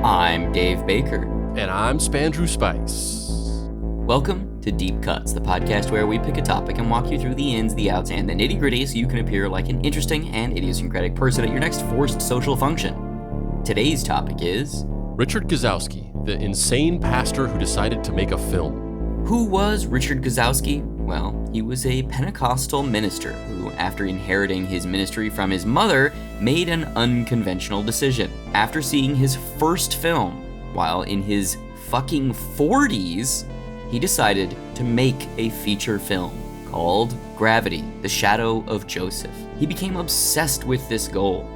I'm Dave Baker. And I'm Spandrew Spice. Welcome to Deep Cuts, the podcast where we pick a topic and walk you through the ins, the outs, and the nitty-gritty so you can appear like an interesting and idiosyncratic person at your next forced social function. Today's topic is... Richard Gazowksy, the insane pastor who decided to make a film. Who was Richard Gazowksy? Well, he was a Pentecostal minister who, after inheriting his ministry from his mother, made an unconventional decision. After seeing his first film, while in his fucking 40s, he decided to make a feature film called Gravity, The Shadow of Joseph. He became obsessed with this goal.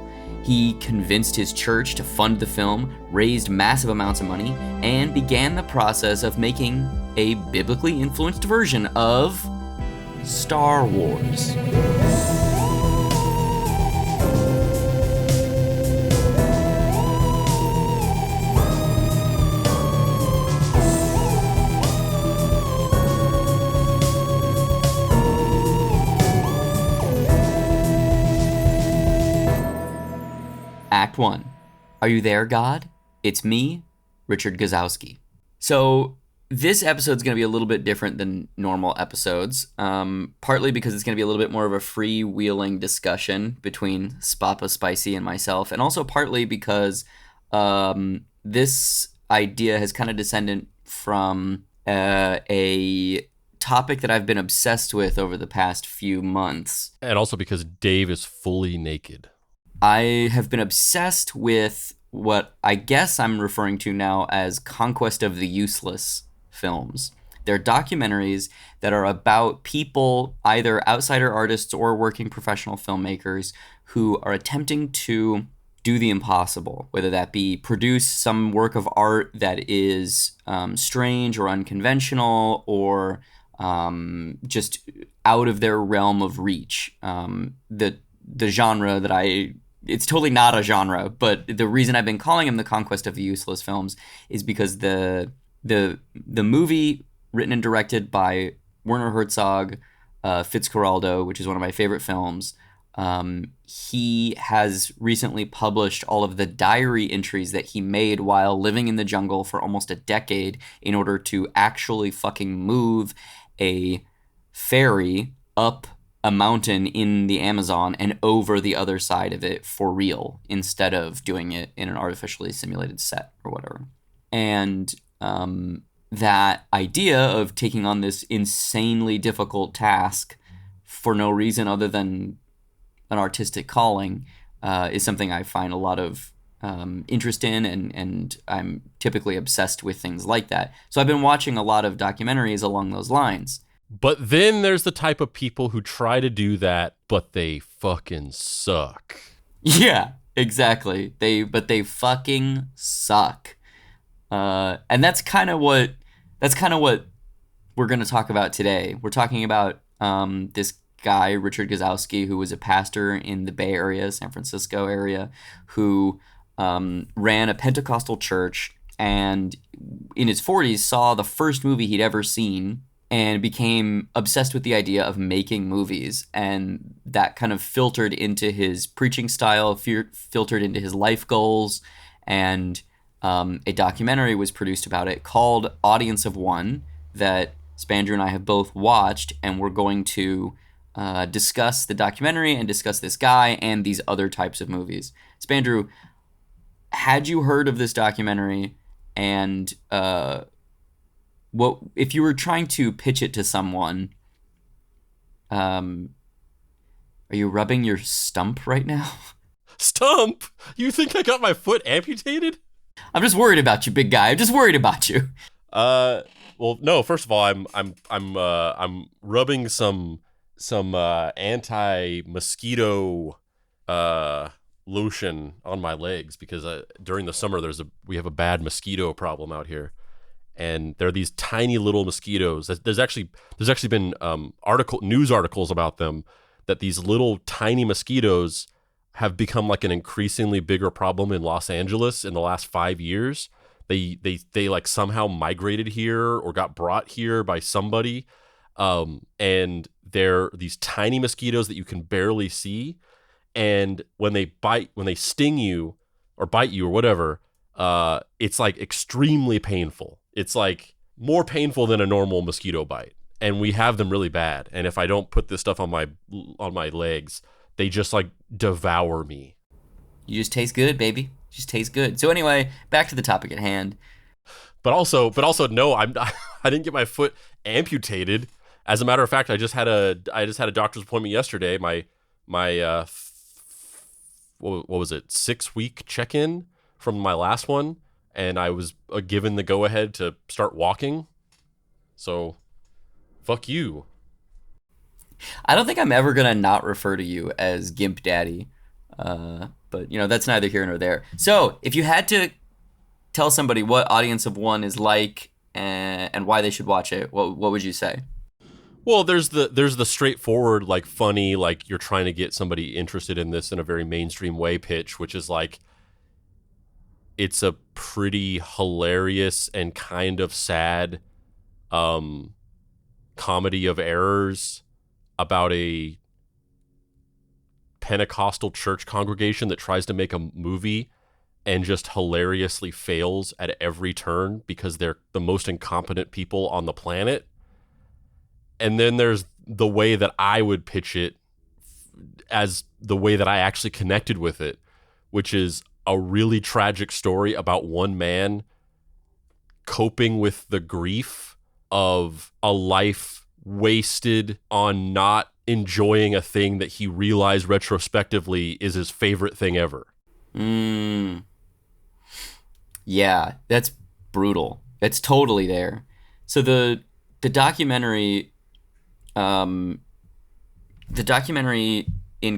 He convinced his church to fund the film, raised massive amounts of money, and began the process of making a biblically influenced version of Star Wars. Act 1. Are you there, God? It's me, Richard Gazowksy. So this episode's going to be a little bit different than normal episodes, partly because it's going to be a little bit more of a freewheeling discussion between Spapa Spicy and myself, and also partly because this idea has kind of descended from a topic that I've been obsessed with over the past few months. And also because Dave is fully naked. I have been obsessed with what I guess I'm referring to now as Conquest of the Useless films. They're documentaries that are about people, either outsider artists or working professional filmmakers, who are attempting to do the impossible, whether that be produce some work of art that is strange or unconventional or just out of their realm of reach. The genre that it's totally not a genre, but the reason I've been calling them the Conquest of the Useless films is because the movie written and directed by Werner Herzog, Fitzcarraldo, which is one of my favorite films, he has recently published all of the diary entries that he made while living in the jungle for almost a decade in order to actually fucking move a ferry up a mountain in the Amazon and over the other side of it for real, instead of doing it in an artificially simulated set or whatever. And that idea of taking on this insanely difficult task for no reason other than an artistic calling is something I find a lot of interest in, and I'm typically obsessed with things like that. So I've been watching a lot of documentaries along those lines. But then there's the type of people who try to do that, but they fucking suck. Yeah, exactly. But they fucking suck. And that's kind of what we're going to talk about today. We're talking about this guy, Richard Gazowksy, who was a pastor in the Bay Area, San Francisco area, who ran a Pentecostal church, and in his 40s saw the first movie he'd ever seen and became obsessed with the idea of making movies. And that kind of filtered into his preaching style, filtered into his life goals. And a documentary was produced about it called Audience of One that Spandrew and I have both watched. And we're going to discuss the documentary and discuss this guy and these other types of movies. Spandrew, had you heard of this documentary, and what if you were trying to pitch it to someone? Are you rubbing your stump right now? Stump? You think I got my foot amputated? I'm just worried about you, big guy. I'm just worried about you. Well, no. First of all, I'm rubbing some anti-mosquito lotion on my legs because during the summer we have a bad mosquito problem out here. And there are these tiny little mosquitoes. There's actually been news articles about them, that these little tiny mosquitoes have become like an increasingly bigger problem in Los Angeles in the last 5 years. They like somehow migrated here or got brought here by somebody, and they're these tiny mosquitoes that you can barely see. And when they sting you or bite you or whatever, it's like extremely painful. It's like more painful than a normal mosquito bite. And we have them really bad. And if I don't put this stuff on my legs, they just like devour me. You just taste good, baby. Just taste good. So anyway, back to the topic at hand. But also, no, I didn't get my foot amputated. As a matter of fact, I just had a doctor's appointment yesterday. My what was it? 6-week check-in from my last one, and I was given the go-ahead to start walking. So, fuck you. I don't think I'm ever gonna not refer to you as Gimp Daddy, but that's neither here nor there. So, if you had to tell somebody what Audience of One is like and why they should watch it, what would you say? Well, there's the straightforward, like, funny, like, you're trying to get somebody interested in this in a very mainstream way pitch, which is like, it's a pretty hilarious and kind of sad comedy of errors about a Pentecostal church congregation that tries to make a movie and just hilariously fails at every turn because they're the most incompetent people on the planet. And then there's the way that I would pitch it as the way that I actually connected with it, which is a really tragic story about one man coping with the grief of a life wasted on not enjoying a thing that he realized retrospectively is his favorite thing ever. Yeah, that's brutal. It's totally there. So the documentary in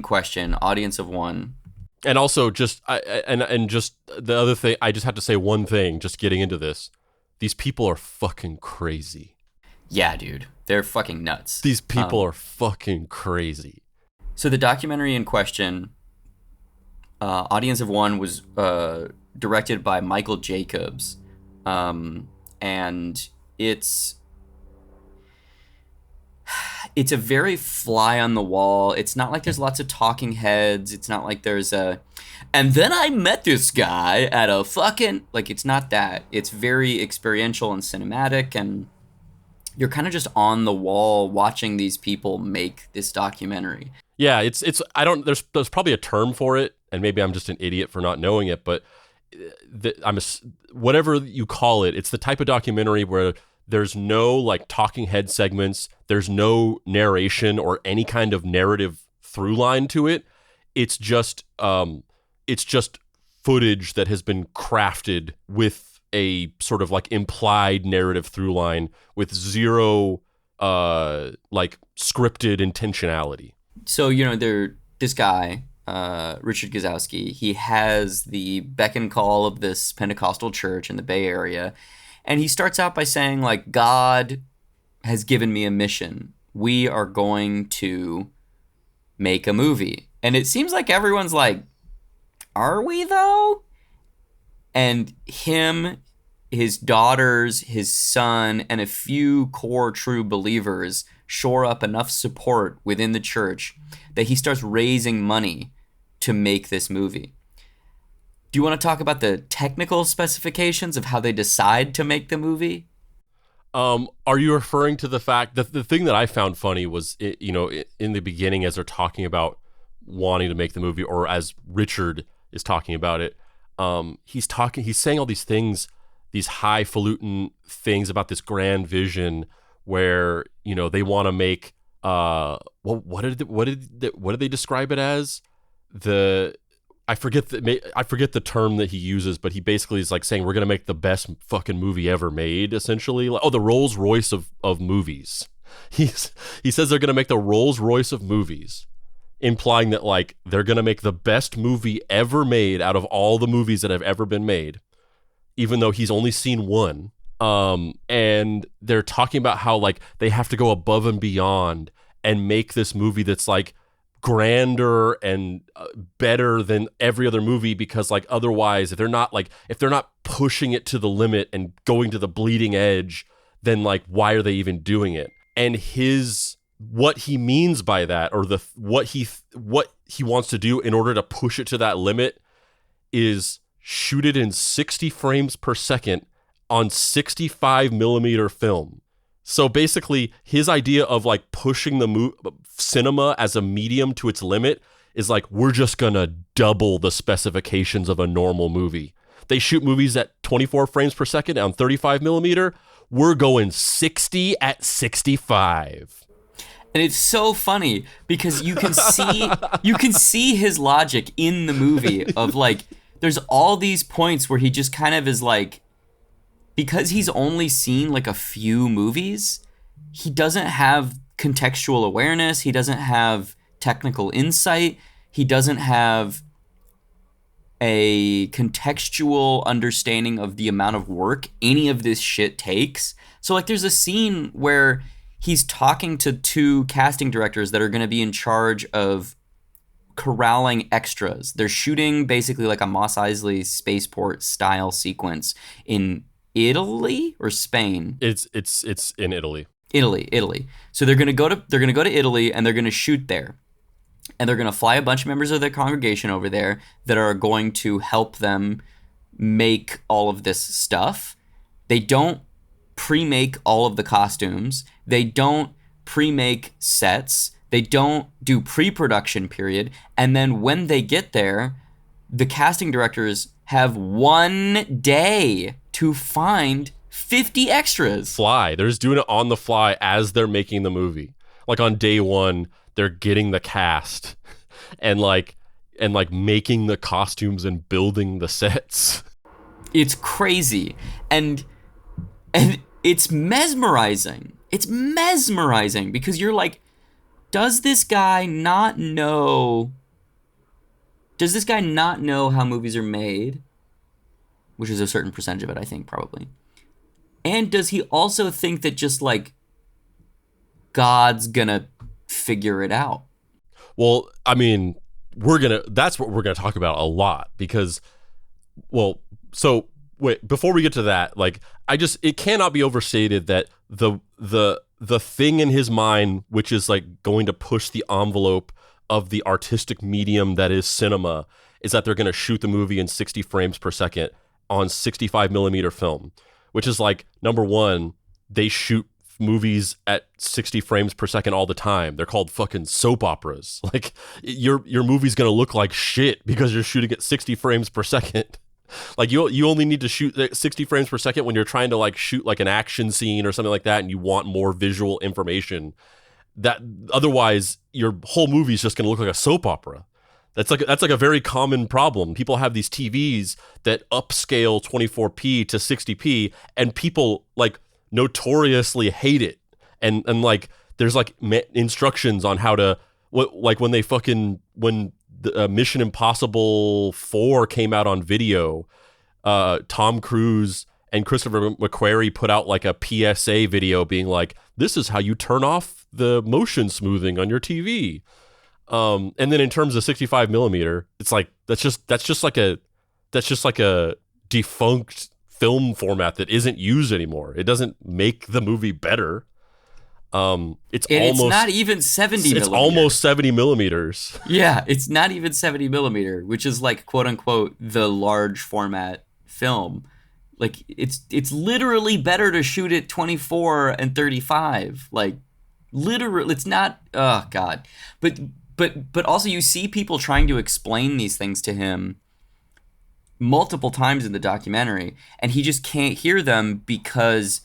question, Audience of One. And also just just the other thing, I just have to say one thing, just getting into this. These people are fucking crazy. Yeah, dude. They're fucking nuts. These people are fucking crazy. So the documentary in question, Audience of One, was directed by Michael Jacobs. And it's a very fly on the wall. It's not like there's lots of talking heads. It's not like there's and then I met this guy at a fucking, like, it's not that. It's very experiential and cinematic, and you're kind of just on the wall watching these people make this documentary. Yeah, it's there's probably a term for it, and maybe I'm just an idiot for not knowing it, but whatever you call it, it's the type of documentary where there's no like talking head segments, there's no narration or any kind of narrative through line to it. It's just footage that has been crafted with a sort of like implied narrative through line with zero like scripted intentionality. So this guy, Richard Gazowksy, he has the beck and call of this Pentecostal church in the Bay Area. And he starts out by saying, like, God has given me a mission. We are going to make a movie. And it seems like everyone's like, are we though? And him, his daughters, his son, and a few core true believers shore up enough support within the church that he starts raising money to make this movie. Do you want to talk about the technical specifications of how they decide to make the movie? Are you referring to the fact that the thing that I found funny was, in the beginning, as they're talking about wanting to make the movie, or as Richard is talking about it, he's saying all these things, these highfalutin things about this grand vision where, they want to make, what did they describe it as? I forget the term that he uses, but he basically is like saying we're gonna make the best fucking movie ever made, essentially. Like, the Rolls Royce of movies. He says they're gonna make the Rolls Royce of movies, implying that like they're gonna make the best movie ever made out of all the movies that have ever been made, even though he's only seen one. And they're talking about how like they have to go above and beyond and make this movie that's like grander and better than every other movie, because like otherwise if they're not pushing it to the limit and going to the bleeding edge, then like why are they even doing it? And what he means by that, or what he wants to do in order to push it to that limit, is shoot it in 60 frames per second on 65 millimeter film. So basically, his idea of like pushing the cinema as a medium to its limit is like, we're just gonna double the specifications of a normal movie. They shoot movies at 24 frames per second on 35 millimeter. We're going 60 at 65. And it's so funny because you can see his logic in the movie of like, there's all these points where he just kind of is like, because he's only seen like a few movies, he doesn't have contextual awareness. He doesn't have technical insight. He doesn't have a contextual understanding of the amount of work any of this shit takes. So like there's a scene where he's talking to two casting directors that are going to be in charge of corralling extras. They're shooting basically like a Mos Eisley spaceport style sequence in Italy or Spain. It's in Italy. Italy. So they're gonna go to Italy and they're gonna shoot there. And they're gonna fly a bunch of members of their congregation over there that are going to help them make all of this stuff. They don't pre-make all of the costumes. They don't pre-make sets. They don't do pre-production period. And then when they get there, the casting directors have 1 day to find 50 extras. They're just doing it on the fly as they're making the movie. Like on day one, they're getting the cast and making the costumes and building the sets. It's crazy. And it's mesmerizing. It's mesmerizing because you're like, does this guy not know how movies are made? Which is a certain percentage of it, I think, probably. And does he also think that just like God's gonna figure it out? Well, I mean, that's what we're gonna talk about a lot because, well, so wait, before we get to that, like, it cannot be overstated that the thing in his mind, which is like going to push the envelope of the artistic medium that is cinema, is that they're going to shoot the movie in 60 frames per second on 65 millimeter film, which is like, number one, they shoot movies at 60 frames per second all the time. They're called fucking soap operas. Like your movie's going to look like shit because you're shooting at 60 frames per second. Like you only need to shoot 60 frames per second when you're trying to like shoot like an action scene or something like that and you want more visual information. That otherwise your whole movie is just going to look like a soap opera. That's like a very common problem. People have these TVs that upscale 24p to 60p and people like notoriously hate it. And like there's like instructions on how to like when the Mission Impossible 4 came out on video, Tom Cruise and Christopher McQuarrie put out like a PSA video being like, this is how you turn off the motion smoothing on your TV. And then in terms of 65 millimeter, it's like, that's just like a defunct film format that isn't used anymore. It doesn't make the movie better. It's not even 70 millimeters. It's almost 70 millimeters. Yeah, it's not even 70 millimeter, which is like, quote unquote, the large format film. Like it's literally better to shoot at 24 and 35. Like literally, it's not, oh God. But also you see people trying to explain these things to him multiple times in the documentary, and he just can't hear them because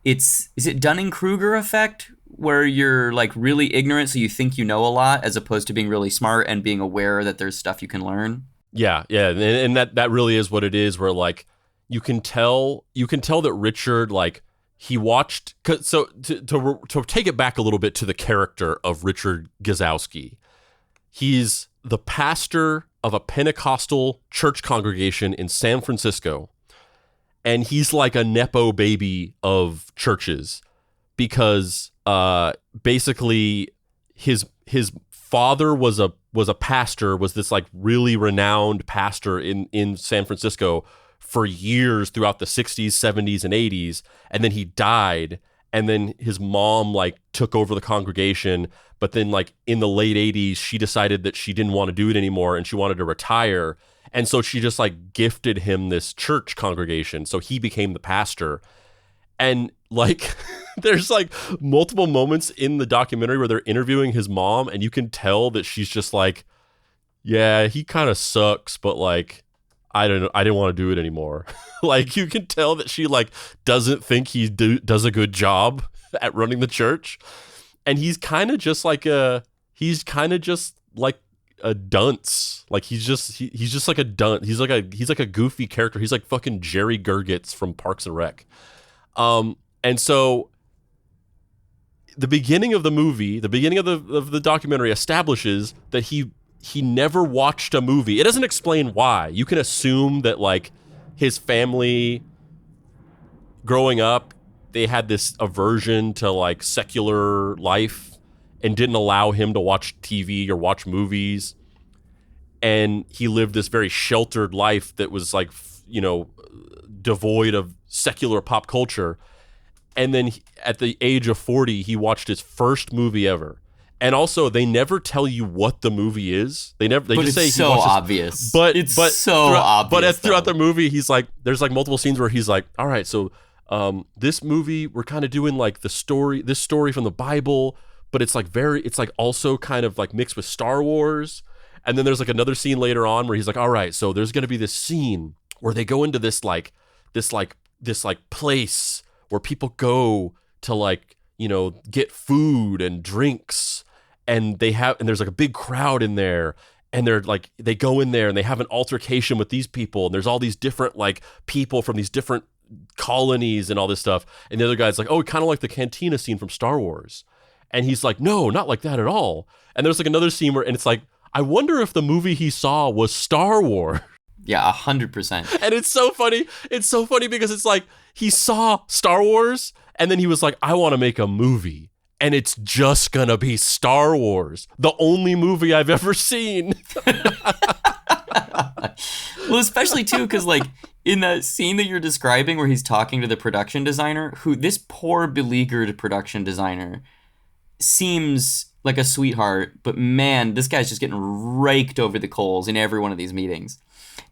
is it Dunning-Kruger effect, where you're like really ignorant so you think you know a lot as opposed to being really smart and being aware that there's stuff you can learn? Yeah. And that really is what it is, where like you can tell that Richard, like, he watched, so to take it back a little bit to the character of Richard Gazowksy, he's the pastor of a Pentecostal church congregation in San Francisco. And he's like a Nepo baby of churches because basically his father was a pastor, was this like really renowned pastor in San Francisco for years throughout the 60s, 70s, and 80s. And then he died. And then his mom like took over the congregation. But then like in the late 80s, she decided that she didn't want to do it anymore and she wanted to retire. And so she just like gifted him this church congregation. So he became the pastor. And like there's like multiple moments in the documentary where they're interviewing his mom, and you can tell that she's just like, yeah, he kind of sucks, but like I didn't want to do it anymore. Like you can tell that she like doesn't think he does a good job at running the church. And he's kind of just like a dunce. Like he's just like a dunce. He's like a goofy character. He's like fucking Jerry Gergitz from Parks and Rec. And so the beginning of the movie, the beginning of the documentary establishes that he never watched a movie. It doesn't explain why. You can assume that like his family growing up, they had this aversion to like secular life and didn't allow him to watch TV or watch movies. And he lived this very sheltered life that was like, you know, devoid of secular pop culture. And then at the age of 40, he watched his first movie ever. And also, they never tell you what the movie is. They just say so he watches, obvious. But it's but so throughout, obvious. But throughout the movie, he's like, there's like multiple scenes where he's like, all right, so this movie, we're kind of doing like this story from the Bible, but it's like also kind of like mixed with Star Wars. And then there's like another scene later on where he's like, all right, so there's gonna be this scene where they go into this place where people go to like, you know, get food and drinks, and there's like a big crowd in there, and they're like, they go in there and they have an altercation with these people, and there's all these different like people from these different colonies and all this stuff. And the other guy's like, oh, kind of like the cantina scene from Star Wars. And he's like, no, not like that at all. And there's like another scene and it's like, I wonder if the movie he saw was Star Wars. Yeah, 100%. And it's so funny. It's so funny because it's like he saw Star Wars and then he was like, I want to make a movie. And it's just going to be Star Wars, the only movie I've ever seen. Well, especially too, because like in that scene that you're describing where he's talking to the production designer, who this poor beleaguered production designer seems like a sweetheart, but man, this guy's just getting raked over the coals in every one of these meetings.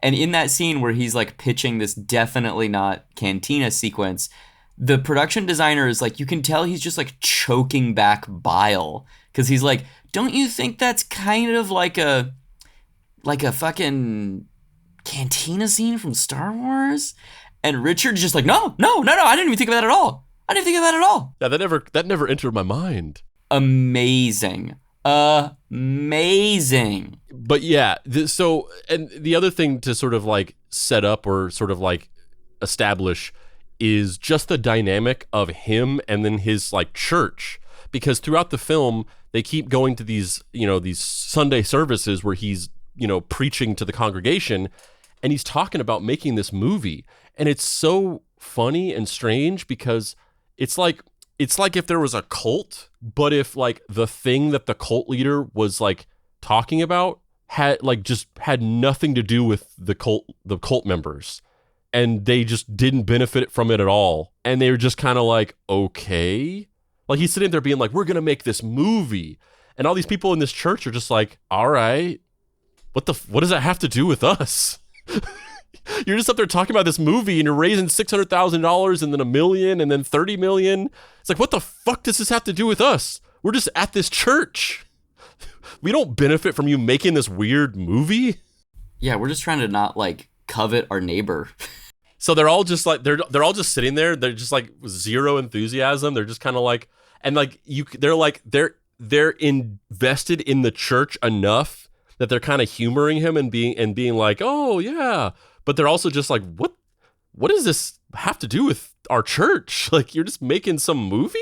And in that scene where he's like pitching this definitely not cantina sequence, the production designer is like, you can tell he's just like choking back bile, because he's like, don't you think that's kind of like a fucking cantina scene from Star Wars? And Richard's just like, no, I didn't even think of that at all. Yeah, that never entered my mind. Amazing. But yeah, so, and the other thing to sort of like set up or sort of like establish is just the dynamic of him and then his like church, because throughout the film they keep going to these, you know, these Sunday services where he's, you know, preaching to the congregation, and he's talking about making this movie. And it's so funny and strange because it's like if there was a cult, but if like the thing that the cult leader was like talking about had nothing to do with the cult members, and they just didn't benefit from it at all. And they were just kind of like, okay. Like he's sitting there being like, we're going to make this movie. And all these people in this church are just like, all right, what does that have to do with us? You're just up there talking about this movie and you're raising $600,000 and then $1 million and then $30 million. It's like, what the fuck does this have to do with us? We're just at this church. We don't benefit from you making this weird movie. Yeah, we're just trying to not like covet our neighbor. So they're all just like, they're all just sitting there. They're just like zero enthusiasm. They're just kind of like, and like they're invested in the church enough that they're kind of humoring him and being like, oh yeah. But they're also just like, what does this have to do with our church? Like, you're just making some movie?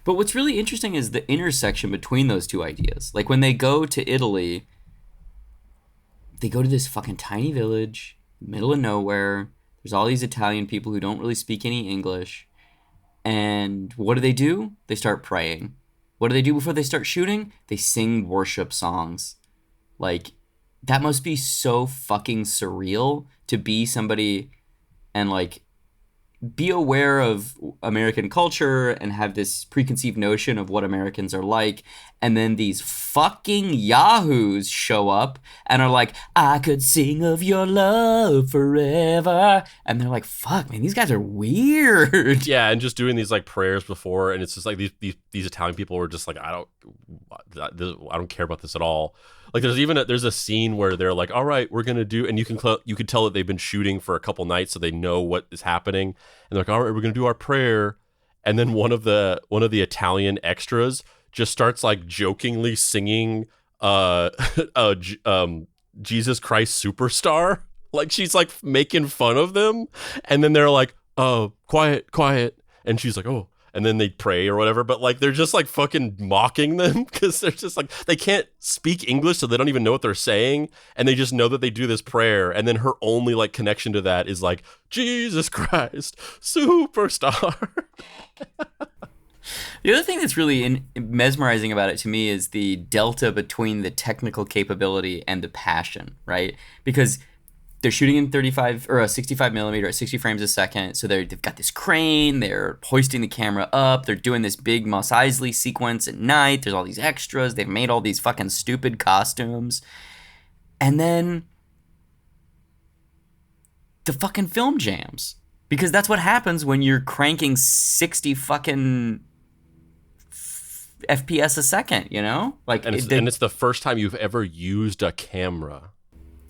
But what's really interesting is the intersection between those two ideas. Like when they go to Italy, they go to this fucking tiny village, middle of nowhere. There's all these Italian people who don't really speak any English. And what do? They start praying. What do they do before they start shooting? They sing worship songs. Like, that must be so fucking surreal to be somebody and like be aware of American culture and have this preconceived notion of what Americans are like. And then these fucking yahoos show up and are like, I could sing of your love forever. And they're like, fuck, man, these guys are weird. Yeah, and just doing these like prayers before, and it's just like these Italian people were just like, I don't care about this at all. Like there's a scene where they're like, all right, we're gonna do, and you can tell that they've been shooting for a couple nights, so they know what is happening, and they're like, all right, we're gonna do our prayer, and then one of the Italian extras just starts like jokingly singing, Jesus Christ Superstar, like she's like making fun of them, and then they're like, oh, quiet, and she's like, oh. And then they pray or whatever, but like they're just like fucking mocking them because they're just like, they can't speak English, so they don't even know what they're saying, and they just know that they do this prayer, and then her only like connection to that is like, Jesus Christ Superstar. The other thing that's really mesmerizing about it to me is the delta between the technical capability and the passion, right? Because they're shooting in 35 or 65 millimeter at 60 frames a second. So they've got this crane. They're hoisting the camera up. They're doing this big Mos Eisley sequence at night. There's all these extras. They've made all these fucking stupid costumes. And then the fucking film jams. Because that's what happens when you're cranking 60 fucking FPS a second, you know? Like, and it's the first time you've ever used a camera.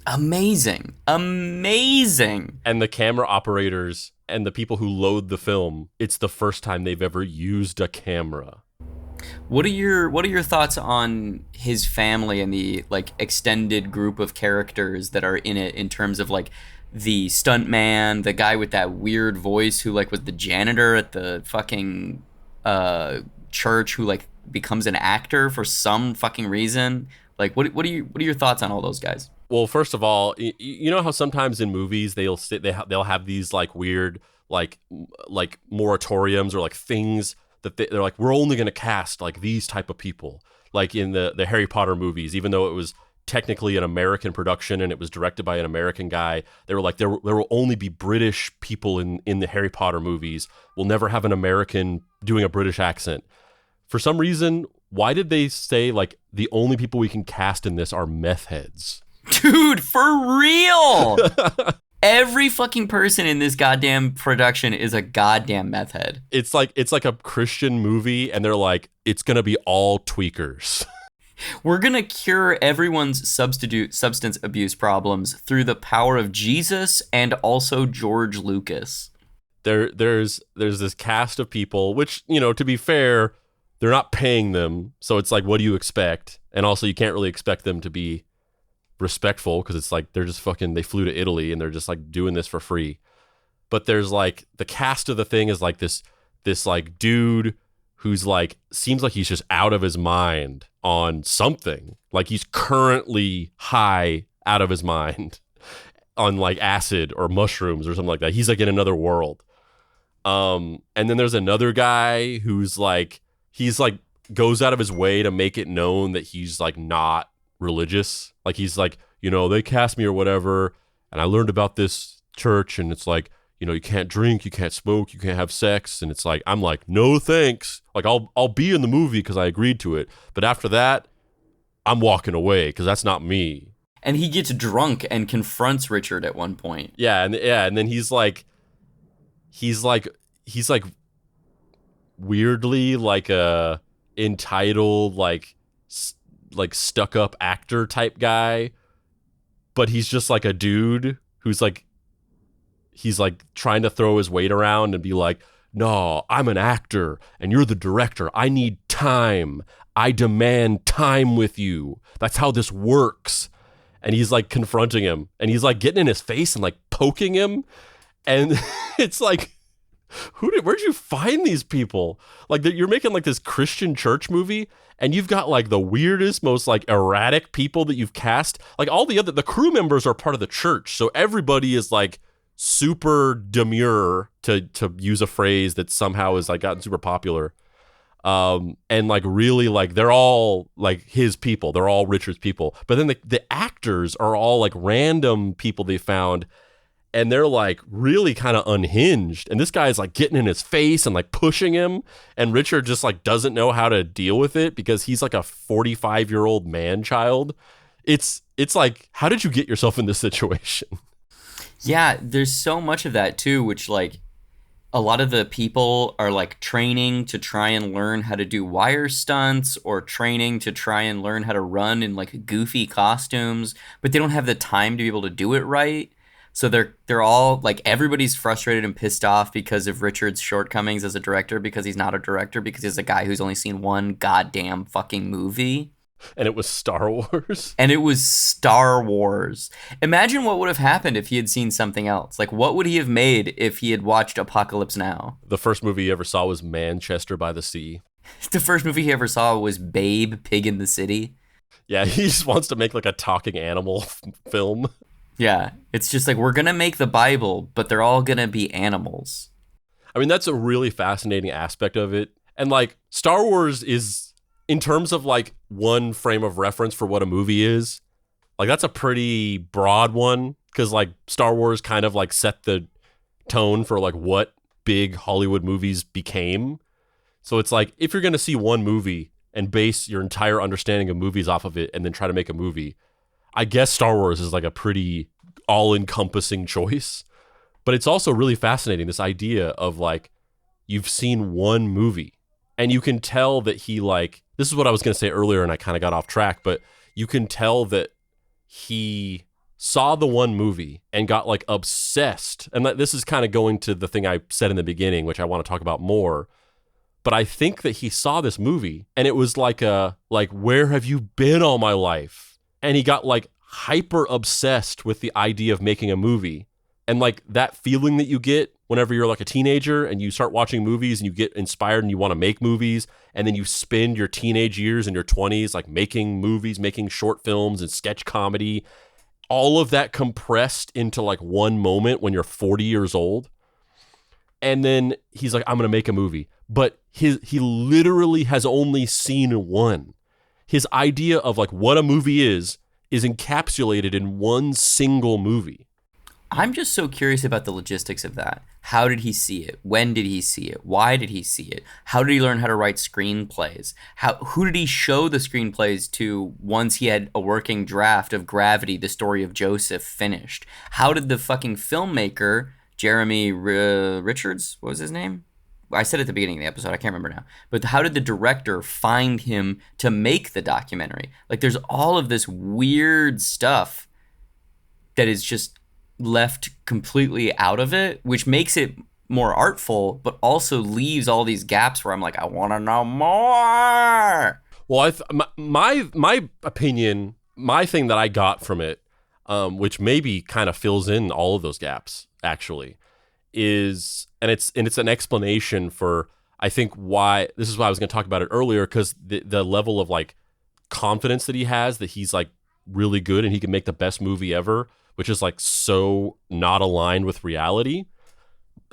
Amazing. And the camera operators and the people who load the film, it's the first time they've ever used a camera. What are your thoughts on his family and the like extended group of characters that are in it, in terms of like the stuntman, the guy with that weird voice who like was the janitor at the fucking church who like becomes an actor for some fucking reason? Like what are your thoughts on all those guys? Well, first of all, you know how sometimes in movies they'll have these like weird like moratoriums or like things that they're like, we're only going to cast like these type of people, like in the Harry Potter movies, even though it was technically an American production and it was directed by an American guy. They were like, there will only be British people in the Harry Potter movies. We'll never have an American doing a British accent. For some reason, why did they say like the only people we can cast in this are meth heads? Dude, for real. Every fucking person in this goddamn production is a goddamn meth head. It's like a Christian movie, and they're like, it's gonna be all tweakers. We're gonna cure everyone's substance abuse problems through the power of Jesus and also George Lucas. There's this cast of people, which, you know, to be fair, they're not paying them, so it's like, what do you expect? And also, you can't really expect them to be respectful, because it's like they're just fucking, they flew to Italy and they're just like doing this for free. But there's like the cast of the thing is like this like dude who's like, seems like he's just out of his mind on something, like he's currently high out of his mind on like acid or mushrooms or something like that. He's like in another world. And then there's another guy who's like, he's like goes out of his way to make it known that he's like not religious. Like he's like, you know, they cast me or whatever, and I learned about this church, and it's like, you know, you can't drink, you can't smoke, you can't have sex, and it's like, I'm like, no thanks. Like I'll be in the movie because I agreed to it, but after that, I'm walking away because that's not me. And he gets drunk and confronts Richard at one point. Yeah, and then he's like weirdly like a entitled like stuck up actor type guy, but he's just like a dude who's like, he's like trying to throw his weight around and be like, no, I'm an actor and you're the director. I need time. I demand time with you. That's how this works. And he's like confronting him, and he's like getting in his face and like poking him. And it's like, where'd you find these people? Like, you're making like this Christian church movie, and you've got like the weirdest, most like erratic people that you've cast. Like the crew members are part of the church, so everybody is like super demure, to use a phrase that somehow has like gotten super popular. And like really like they're all like his people, they're all Richard's people. But then the actors are all like random people they found. and they're like really kind of unhinged, and this guy's like getting in his face and like pushing him, and Richard just like doesn't know how to deal with it because he's like a 45-year-old man child. It's like, how did you get yourself in this situation? Yeah, there's so much of that too, which like a lot of the people are like training to try and learn how to do wire stunts or training to try and learn how to run in like goofy costumes, but they don't have the time to be able to do it right. So they're all like, everybody's frustrated and pissed off because of Richard's shortcomings as a director, because he's not a director, because he's a guy who's only seen one goddamn fucking movie. And it was Star Wars. And it was Star Wars. Imagine what would have happened if he had seen something else. Like, what would he have made if he had watched Apocalypse Now? The first movie he ever saw was Manchester by the Sea. The first movie he ever saw was Babe, Pig in the City. Yeah, he just wants to make like a talking animal film. Yeah, it's just like, we're going to make the Bible, but they're all going to be animals. I mean, that's a really fascinating aspect of it. And like, Star Wars is, in terms of like one frame of reference for what a movie is, like that's a pretty broad one, because like Star Wars kind of like set the tone for like what big Hollywood movies became. So it's like, if you're going to see one movie and base your entire understanding of movies off of it and then try to make a movie, I guess Star Wars is like a pretty all-encompassing choice. But it's also really fascinating, this idea of like, you've seen one movie and you can tell that he like, this is what I was going to say earlier and I kind of got off track, but you can tell that he saw the one movie and got like obsessed. And this is kind of going to the thing I said in the beginning, which I want to talk about more. But I think that he saw this movie and it was like where have you been all my life? And he got like hyper obsessed with the idea of making a movie. And like that feeling that you get whenever you're like a teenager and you start watching movies and you get inspired and you want to make movies, and then you spend your teenage years and your 20s like making movies, making short films and sketch comedy, all of that compressed into like one moment when you're 40 years old. And then he's like, I'm going to make a movie. But he literally has only seen one. His idea of like what a movie is encapsulated in one single movie. I'm just so curious about the logistics of that. How did he see it? When did he see it? Why did he see it? How did he learn how to write screenplays? Who did he show the screenplays to once he had a working draft of Gravity, the story of Joseph, finished? How did the fucking filmmaker, Jeremy Richards, what was his name? I said at the beginning of the episode, I can't remember now. But how did the director find him to make the documentary? Like, there's all of this weird stuff that is just left completely out of it, which makes it more artful, but also leaves all these gaps where I'm like, I want to know more. Well, my opinion, my thing that I got from it, which maybe kind of fills in all of those gaps, actually, is, and it's an explanation for, I think, why, this is why I was going to talk about it earlier, because the level of like confidence that he has, that he's like really good and he can make the best movie ever, which is like so not aligned with reality.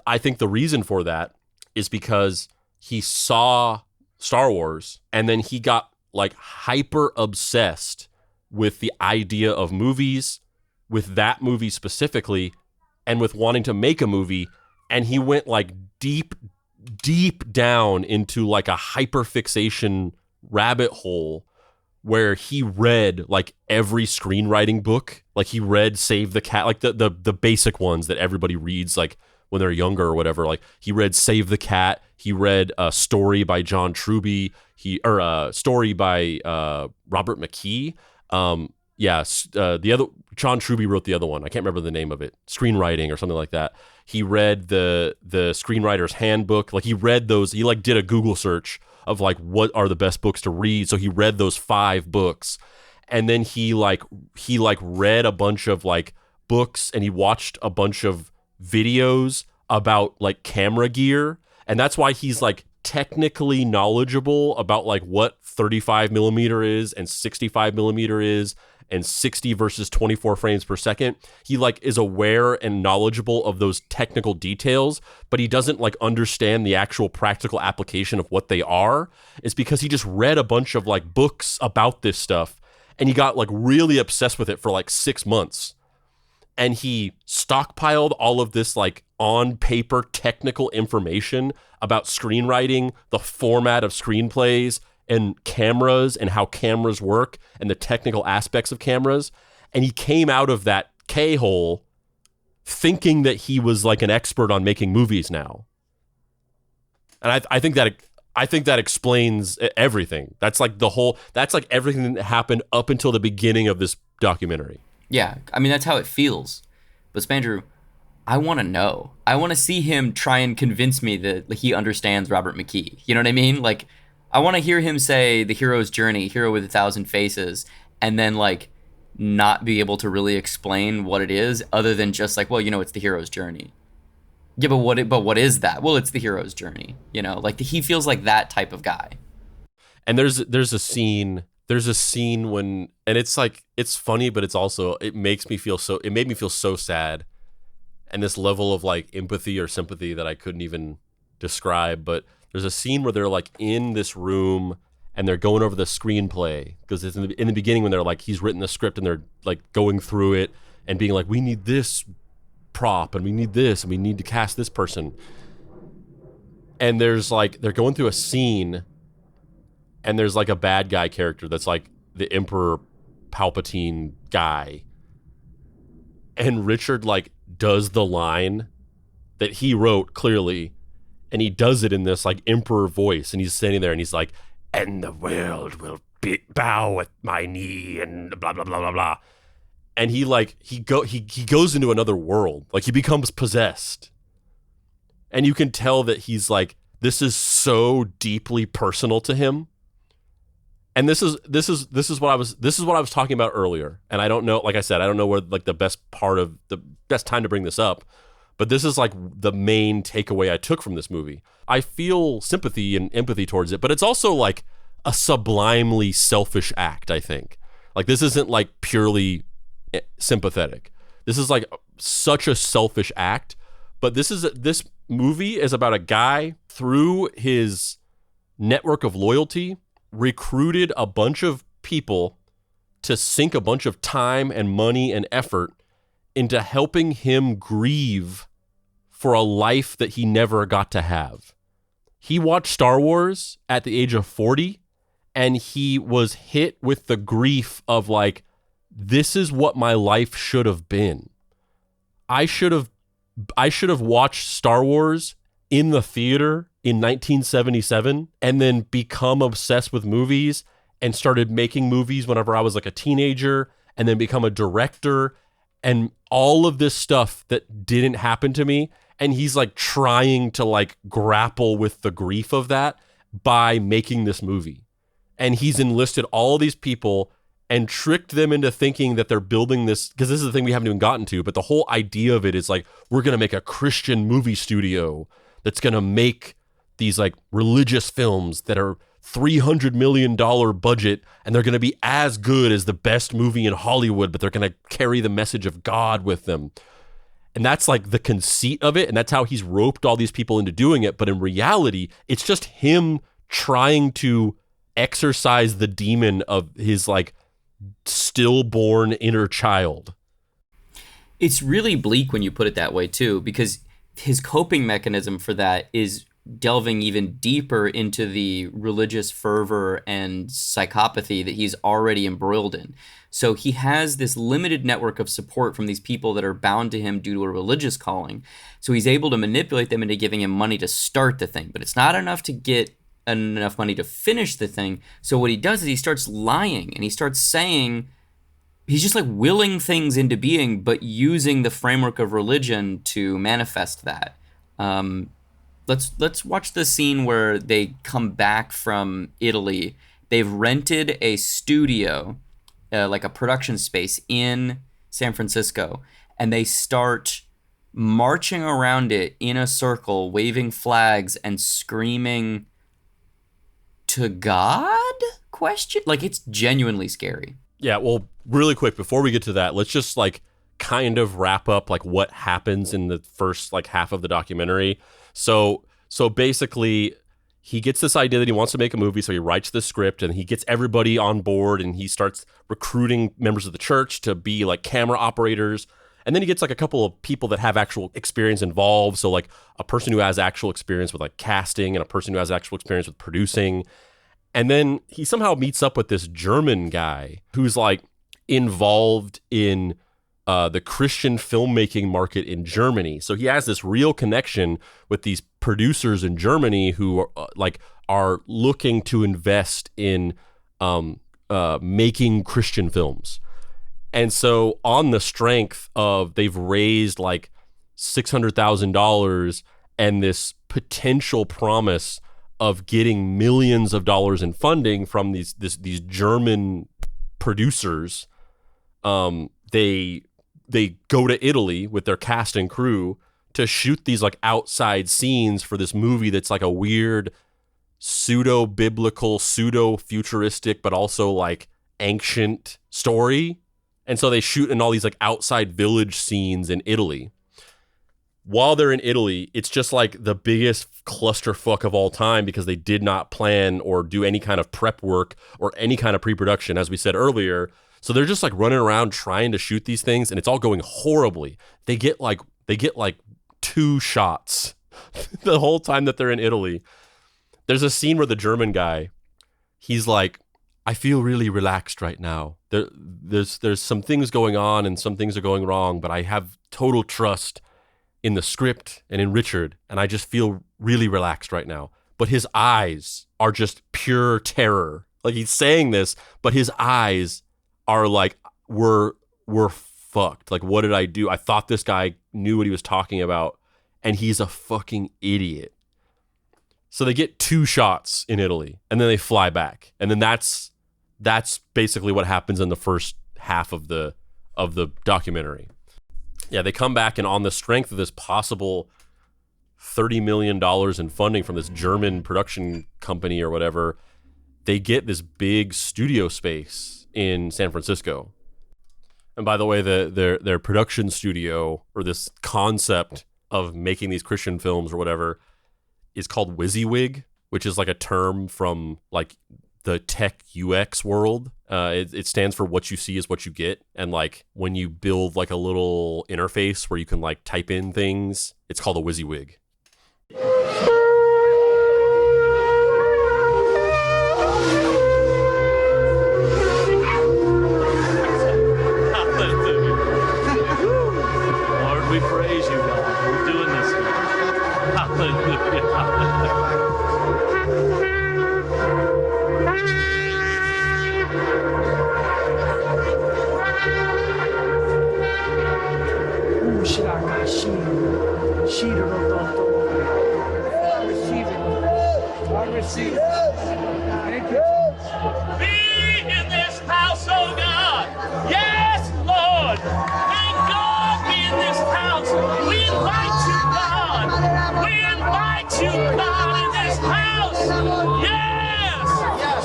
I think the reason for that is because he saw Star Wars and then he got like hyper obsessed with the idea of movies, with that movie specifically, and with wanting to make a movie. And he went like deep down into like a hyperfixation rabbit hole where he read like every screenwriting book. Like he read Save the Cat, like the basic ones that everybody reads like when they're younger or whatever. Like he read Save the Cat. He read a Story by John Truby. Story by Robert McKee. The other, John Truby wrote the other one. I can't remember the name of it. Screenwriting or something like that. He read the Screenwriter's Handbook. Like he read those. He like did a Google search of like what are the best books to read. So he read those 5 books, and then he read a bunch of like books, and he watched a bunch of videos about like camera gear, and that's why he's like technically knowledgeable about like what 35 millimeter is and 65 millimeter is and 60 versus 24 frames per second. He like is aware and knowledgeable of those technical details, but he doesn't like understand the actual practical application of what they are. It's because he just read a bunch of like books about this stuff and he got like really obsessed with it for like 6 months. and he stockpiled all of this like on paper technical information about screenwriting, the format of screenplays, and cameras and how cameras work and the technical aspects of cameras. And he came out of that K-hole thinking that he was like an expert on making movies now. And I think that explains everything. That's like everything that happened up until the beginning of this documentary. Yeah, I mean, that's how it feels. But Spandrew, I want to know. I want to see him try and convince me that he understands Robert McKee. You know what I mean? Like, I want to hear him say the hero's journey, hero with 1,000 faces, and then like not be able to really explain what it is other than just like, well, it's the hero's journey. Yeah, but what is that? Well, it's the hero's journey. Like he feels like that type of guy. And there's a scene when, and it's like, it's funny, but it made me feel so sad, and this level of like empathy or sympathy that I couldn't even describe. But there's a scene where they're like in this room and they're going over the screenplay, because it's in the beginning when they're like, he's written the script and they're like going through it and being like, we need this prop and we need this and we need to cast this person. And there's like, they're going through a scene and there's like a bad guy character that's like the Emperor Palpatine guy. And Richard like does the line that he wrote clearly, and he does it in this like emperor voice, and he's standing there and he's like, and the world will bow at my knee and blah blah blah blah blah. And he goes into another world, like he becomes possessed. And you can tell that he's like, this is so deeply personal to him. And this is what I was talking about earlier. And I don't know, like I said, I don't know where like the best time to bring this up, but this is like the main takeaway I took from this movie. I feel sympathy and empathy towards it, but it's also like a sublimely selfish act, I think. Like this isn't like purely sympathetic. This is like such a selfish act, but this movie is about a guy through his network of loyalty recruited a bunch of people to sink a bunch of time and money and effort into helping him grieve for a life that he never got to have. He watched Star Wars at the age of 40, and he was hit with the grief of like, this is what my life should have been. I should have watched Star Wars in the theater in 1977 and then become obsessed with movies and started making movies whenever I was like a teenager, and then become a director and all of this stuff that didn't happen to me. And he's like trying to like grapple with the grief of that by making this movie. And he's enlisted all these people and tricked them into thinking that they're building this, because this is the thing we haven't even gotten to, but the whole idea of it is like, we're going to make a Christian movie studio that's going to make these like religious films that are $300 million budget, and they're going to be as good as the best movie in Hollywood, but they're going to carry the message of God with them. And that's like the conceit of it, and that's how he's roped all these people into doing it. But in reality, it's just him trying to exorcise the demon of his like stillborn inner child. It's really bleak when you put it that way too, because his coping mechanism for that is delving even deeper into the religious fervor and psychopathy that he's already embroiled in. So he has this limited network of support from these people that are bound to him due to a religious calling. So he's able to manipulate them into giving him money to start the thing, but it's not enough to get enough money to finish the thing. So what he does is he starts lying, and he starts saying, he's just like willing things into being, but using the framework of religion to manifest that. Let's watch the scene where they come back from Italy. They've rented a studio, like a production space in San Francisco, and they start marching around it in a circle, waving flags and screaming to God? Question? Like, it's genuinely scary. Yeah, well, really quick, before we get to that, let's just like kind of wrap up like what happens in the first like half of the documentary. So basically, he gets this idea that he wants to make a movie, so he writes the script and he gets everybody on board, and he starts recruiting members of the church to be like camera operators. And then he gets like a couple of people that have actual experience involved. So like a person who has actual experience with like casting and a person who has actual experience with producing. And then he somehow meets up with this German guy who's like involved in the Christian filmmaking market in Germany. So he has this real connection with these producers in Germany who are looking to invest in making Christian films. And so on the strength of they've raised like $600,000 and this potential promise of getting millions of dollars in funding from these German producers, they go to Italy with their cast and crew to shoot these like outside scenes for this movie that's like a weird pseudo-biblical, pseudo-futuristic, but also like ancient story. And so they shoot in all these like outside village scenes in Italy. While they're in Italy, it's just like the biggest clusterfuck of all time because they did not plan or do any kind of prep work or any kind of pre-production, as we said earlier. So they're just like running around trying to shoot these things, and it's all going horribly. They get like 2 shots the whole time that they're in Italy. There's a scene where the German guy, he's like, I feel really relaxed right now. There's some things going on and some things are going wrong, but I have total trust in the script and in Richard, and I just feel really relaxed right now. But his eyes are just pure terror. Like he's saying this, but his eyes are like, we're fucked. Like, what did I do? I thought this guy knew what he was talking about, and he's a fucking idiot. So they get 2 shots in Italy, and then they fly back. And then that's basically what happens in the first half of the documentary. Yeah, they come back, and on the strength of this possible $30 million in funding from this German production company or whatever, they get this big studio space in San Francisco. And by the way, their production studio, or this concept of making these Christian films or whatever, is called WYSIWYG, which is like a term from like the tech UX world. It stands for what you see is what you get. And like when you build like a little interface where you can like type in things, it's called a WYSIWYG. Lord, we praise you, God. We're doing this, God. Hallelujah. I receive it. Thank you. Be in this house, oh God. Yes, Lord. May God be in this house. We invite you, God. We invite you, God, in this house. Yes.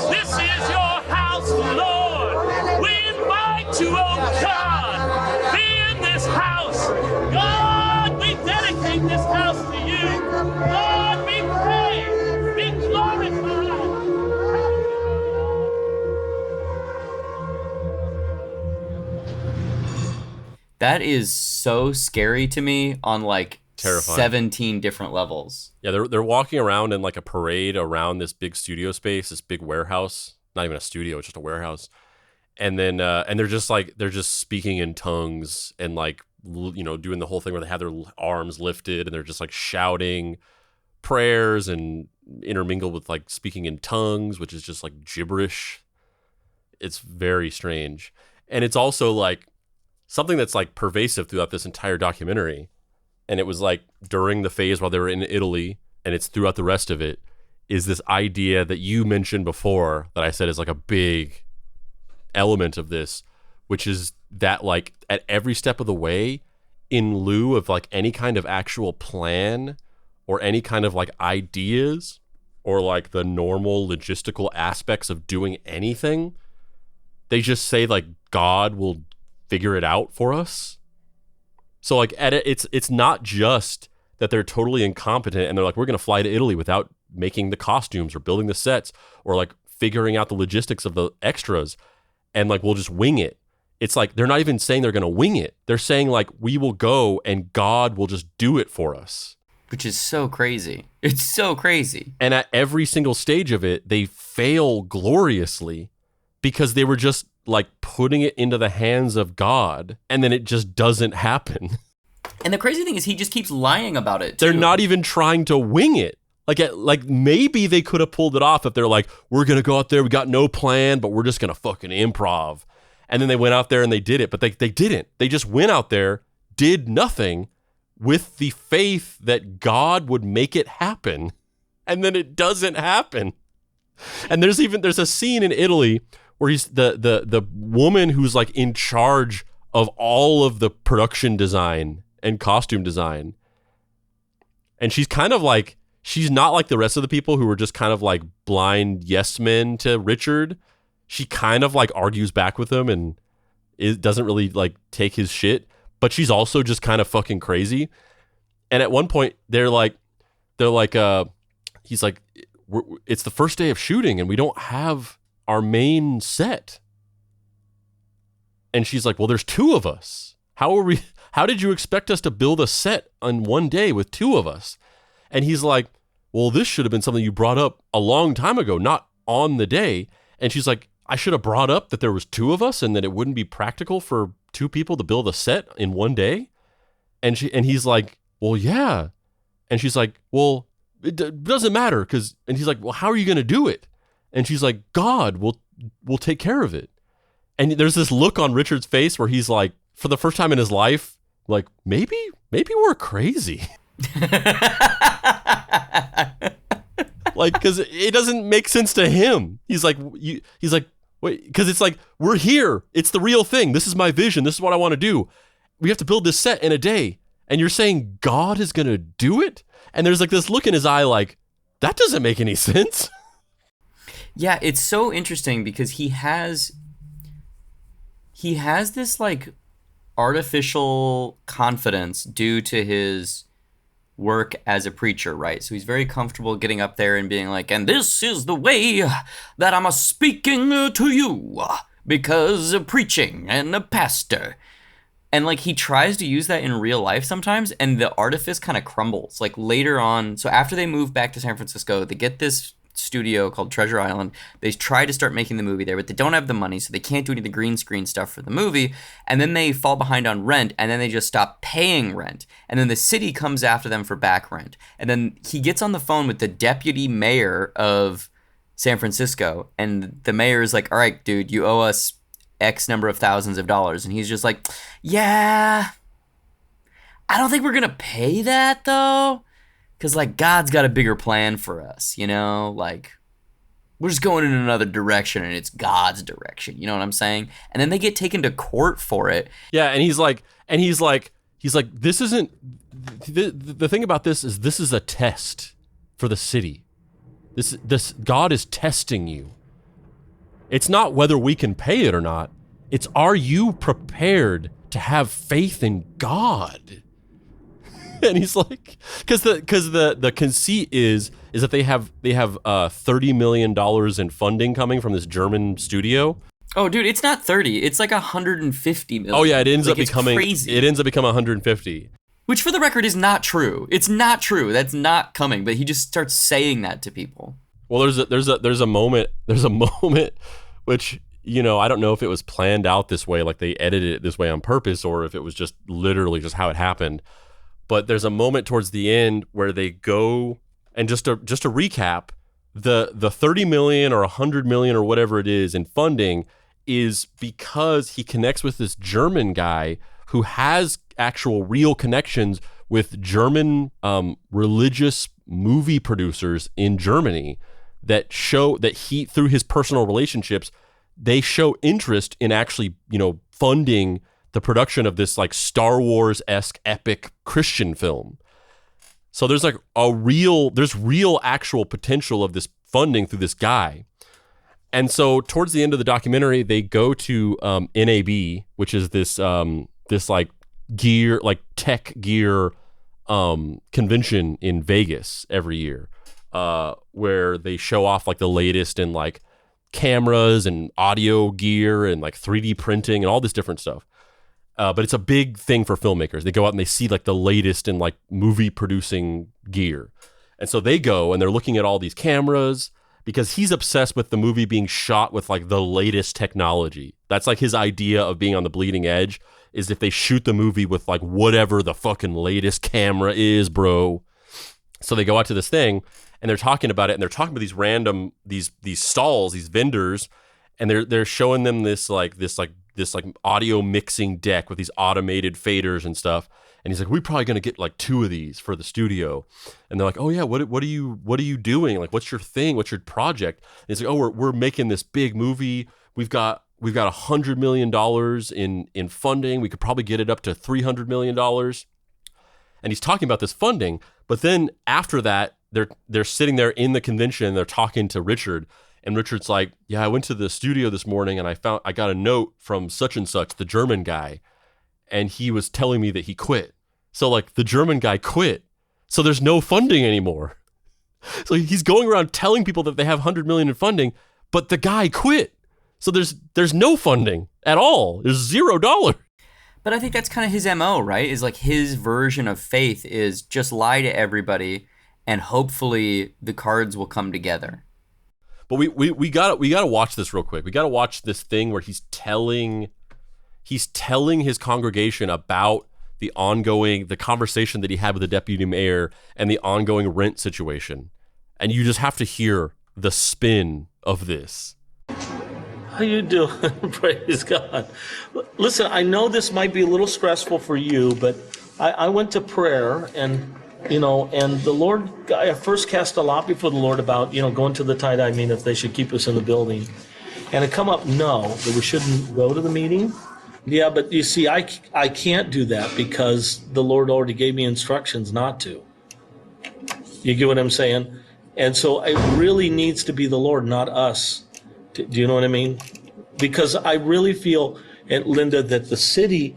This is your house, Lord. We invite you, oh God. Be in this house. God, we dedicate this house to you. Lord, we pray. Be glorified. That is so scary to me on like Terrifying. 17 different levels. Yeah, they're walking around in like a parade around this big studio space, this big warehouse. Not even a studio, it's just a warehouse. And then and they're just speaking in tongues and like doing the whole thing where they have their arms lifted and they're just like shouting prayers and intermingled with like speaking in tongues, which is just like gibberish. It's very strange. And it's also like something that's like pervasive throughout this entire documentary. And it was like during the phase while they were in Italy, and it's throughout the rest of it, is this idea that you mentioned before that I said is like a big element of this, which is that like at every step of the way, in lieu of like any kind of actual plan or any kind of like ideas or like the normal logistical aspects of doing anything, they just say like God will figure it out for us. So like it's not just that they're totally incompetent and they're like, we're going to fly to Italy without making the costumes or building the sets or like figuring out the logistics of the extras, and like we'll just wing it. it's like they're not even saying they're going to wing it. They're saying like, we will go and God will just do it for us. Which is so crazy. It's so crazy. And at every single stage of it, they fail gloriously because they were just like putting it into the hands of God, and then it just doesn't happen. And the crazy thing is he just keeps lying about it, too. They're not even trying to wing it. Like maybe they could have pulled it off if they're like, we're going to go out there, we got no plan, but we're just going to fucking improv. And then they went out there and they did it, but they didn't. They just went out there, did nothing with the faith that God would make it happen. And then it doesn't happen. And there's a scene in Italy where he's the woman who's like in charge of all of the production design and costume design. And she's kind of like, she's not like the rest of the people who were just kind of like blind yes men to Richard. She kind of like argues back with him and it doesn't really like take his shit, but she's also just kind of fucking crazy. And at one point he's like, it's the first day of shooting and we don't have our main set. And she's like, well, there's two of us. How did you expect us to build a set on one day with two of us? And he's like, well, this should have been something you brought up a long time ago, not on the day. And she's like, I should have brought up that there was two of us and that it wouldn't be practical for two people to build a set in one day. And he's like, well, yeah. And she's like, well, it doesn't matter. And he's like, well, how are you going to do it? And she's like, God will take care of it. And there's this look on Richard's face where he's like, for the first time in his life, like, maybe we're crazy. Like, because it doesn't make sense to him. He's like, wait, because it's like, we're here. It's the real thing. This is my vision. This is what I want to do. We have to build this set in a day. And you're saying God is going to do it? And there's like this look in his eye like, that doesn't make any sense. Yeah, it's so interesting because he has this like artificial confidence due to his work as a preacher, right? So he's very comfortable getting up there and being like, and this is the way that I'm speaking to you because of preaching and a pastor. And like he tries to use that in real life sometimes, and the artifice kind of crumbles. Like later on, so after they move back to San Francisco, they get this studio called Treasure Island. They try to start making the movie there, but they don't have the money, so they can't do any of the green screen stuff for the movie. And then they fall behind on rent, and then they just stop paying rent. And then the city comes after them for back rent. And then he gets on the phone with the deputy mayor of San Francisco, and the mayor is like, all right, dude, you owe us X number of thousands of dollars. And he's just like, yeah, I don't think we're gonna pay that though, because like God's got a bigger plan for us, you know, like we're just going in another direction and it's God's direction, you know what I'm saying? And then they get taken to court for it. Yeah, and he's like this isn't the thing about this is a test for the city. This God is testing you. It's not whether we can pay it or not. It's, are you prepared to have faith in God? And he's like, because the conceit is that they have $30 million in funding coming from this German studio. Oh, dude, it's not 30. It's like 150 million. Oh yeah, it ends like, up becoming crazy. It ends up becoming 150. Which, for the record, is not true. It's not true. That's not coming. But he just starts saying that to people. Well, there's a moment which, you know, I don't know if it was planned out this way, like they edited it this way on purpose, or if it was just literally just how it happened. But there's a moment towards the end where they go, and just to recap, the 30 million or 100 million or whatever it is in funding is because he connects with this German guy who has actual real connections with German religious movie producers in Germany that show that he, through his personal relationships, they show interest in actually, you know, funding the production of this like Star Wars-esque epic Christian film. So there's like real actual potential of this funding through this guy. And so towards the end of the documentary, they go to NAB, which is this like gear, like tech gear convention in Vegas every year, where they show off like the latest in like cameras and audio gear and like 3D printing and all this different stuff. But it's a big thing for filmmakers. They go out and they see like the latest in like movie producing gear. And so they go and they're looking at all these cameras because he's obsessed with the movie being shot with like the latest technology. That's like his idea of being on the bleeding edge, is if they shoot the movie with like whatever the fucking latest camera is, bro. So they go out to this thing and they're talking about it, and they're talking about these random, these stalls, these vendors, and they're showing them this audio mixing deck with these automated faders and stuff. And he's like, we're probably going to get like 2 of these for the studio. And they're like, oh yeah, what are you doing? Like, what's your thing? What's your project? And he's like, oh, we're making this big movie. We've got $100 million in funding. We could probably get it up to $300 million. And he's talking about this funding. But then after that, they're sitting there in the convention and they're talking to Richard. And Richard's like, yeah, I went to the studio this morning and I got a note from such and such, the German guy. And he was telling me that he quit. So like the German guy quit. So there's no funding anymore. So he's going around telling people that they have $100 million in funding, but the guy quit. So there's no funding at all. There's $0. But I think that's kind of his MO, right? Is like his version of faith is just lie to everybody and hopefully the cards will come together. But we gotta watch this real quick. We gotta watch this thing where he's telling his congregation about the conversation that he had with the deputy mayor and the ongoing rent situation. And you just have to hear the spin of this. How you doing? Praise God. Listen, I know this might be a little stressful for you, but I went to prayer and the Lord, I first cast a lot before the Lord about, going to the tie-dye meeting if they should keep us in the building. And it come up, no, that we shouldn't go to the meeting. Yeah, but you see, I can't do that because the Lord already gave me instructions not to. You get what I'm saying? And so it really needs to be the Lord, not us. Do you know what I mean? Because I really feel, and Linda, that the city,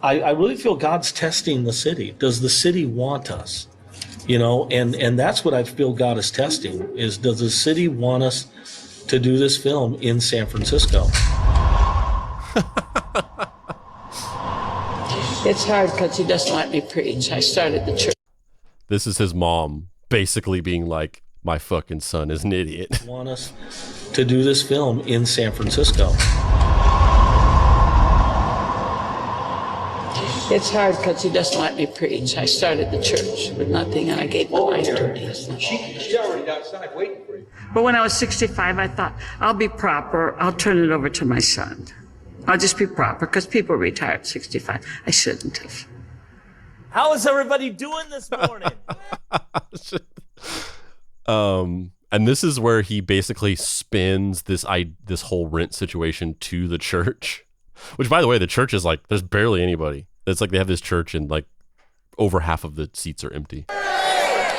I really feel God's testing the city. Does the city want us? And that's what I feel God is testing, is does the city want us to do this film in San Francisco? It's hard because he doesn't let me preach. I started the church. This is his mom basically being like, my fucking son is an idiot. Want us to do this film in San Francisco. It's hard because he doesn't let me preach. I started the church with nothing, and I gave the life to him. She's already outside waiting for you. But when I was 65, I thought, I'll be proper. I'll turn it over to my son. I'll just be proper because people retire at 65. I shouldn't have. How is everybody doing this morning? And this is where he basically spins this whole rent situation to the church, which, by the way, the church is like, there's barely anybody. It's like they have this church and like over half of the seats are empty.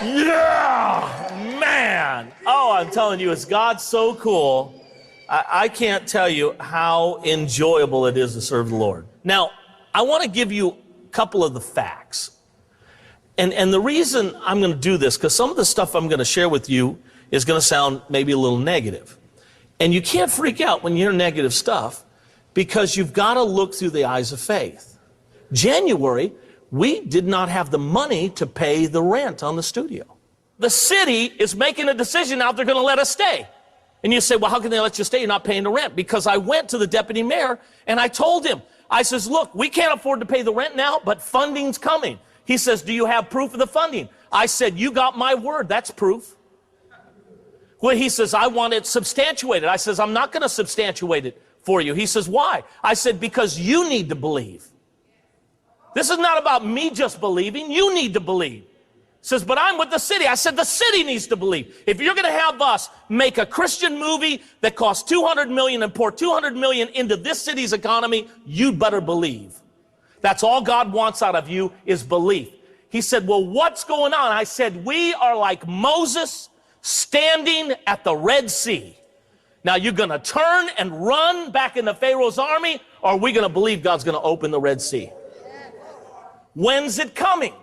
Yeah, man. Oh, I'm telling you, it's God's so cool. I can't tell you how enjoyable it is to serve the Lord. Now, I want to give you a couple of the facts. And the reason I'm going to do this, because some of the stuff I'm going to share with you is going to sound maybe a little negative. And you can't freak out when you hear negative stuff, because you've got to look through the eyes of faith. January, we did not have the money to pay the rent on the studio. The city is making a decision now they're going to let us stay. And you say, well, how can they let you stay? You're not paying the rent. Because I went to the deputy mayor and I told him, I says, look, we can't afford to pay the rent now, but funding's coming. He says, do you have proof of the funding? I said, you got my word. That's proof. Well, he says, I want it substantiated. I says, I'm not going to substantiate it for you. He says, why? I said, because you need to believe. This is not about me just believing. You need to believe. He says, but I'm with the city. I said, the city needs to believe. If you're going to have us make a Christian movie that costs $200 million and pour $200 million into this city's economy, you'd better believe. That's all God wants out of you is belief. He said, well, what's going on? I said, we are like Moses standing at the Red Sea. Now, you're going to turn and run back into Pharaoh's army, or are we going to believe God's going to open the Red Sea? When's it coming?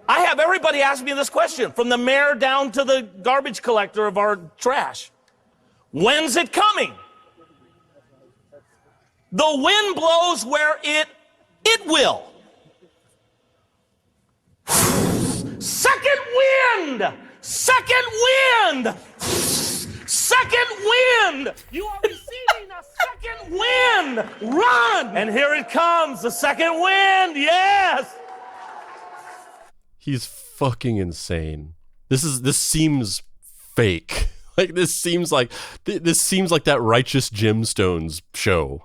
I have everybody ask me this question, from the mayor down to the garbage collector of our trash. When's it coming? The wind blows where it will. Second wind! Second wind! Second wind! You are receiving a second wind! Run! And here it comes, the second wind, yes! He's fucking insane. This seems fake. Like this seems like that Righteous Gemstones show.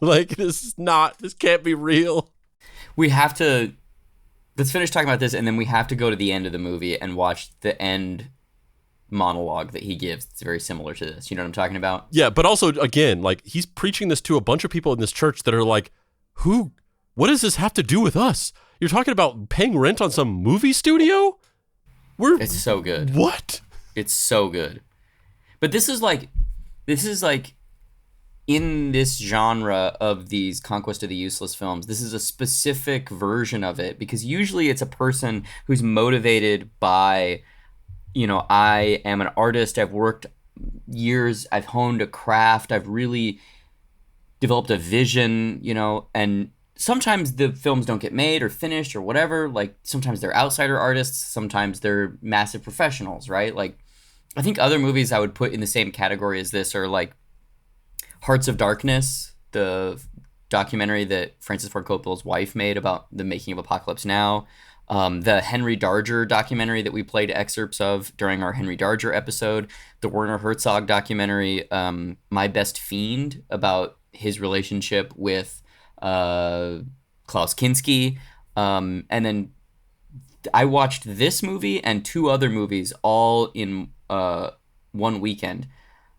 Like this can't be real. We have to let's finish talking about this, and then we have to go to the end of the movie and watch the end monologue that he gives. It's very similar to this. You know what I'm talking about? Yeah, but also, again, like, he's preaching this to a bunch of people in this church that are like, what does this have to do with us? You're talking about paying rent on some movie studio? It's so good. What? It's so good. But this is like in this genre of these Conquest of the Useless films, this is a specific version of it, because usually it's a person who's motivated by, you know, I am an artist, I've worked years, I've honed a craft, I've really developed a vision, you know, and sometimes the films don't get made or finished or whatever. Like, sometimes they're outsider artists, sometimes they're massive professionals, right? Like, I think other movies I would put in the same category as this are like Hearts of Darkness, the documentary that Francis Ford Coppola's wife made about the making of Apocalypse Now. The Henry Darger documentary that we played excerpts of during our Henry Darger episode. The Werner Herzog documentary, My Best Fiend, about his relationship with Klaus Kinski. And then I watched this movie and two other movies all in one weekend.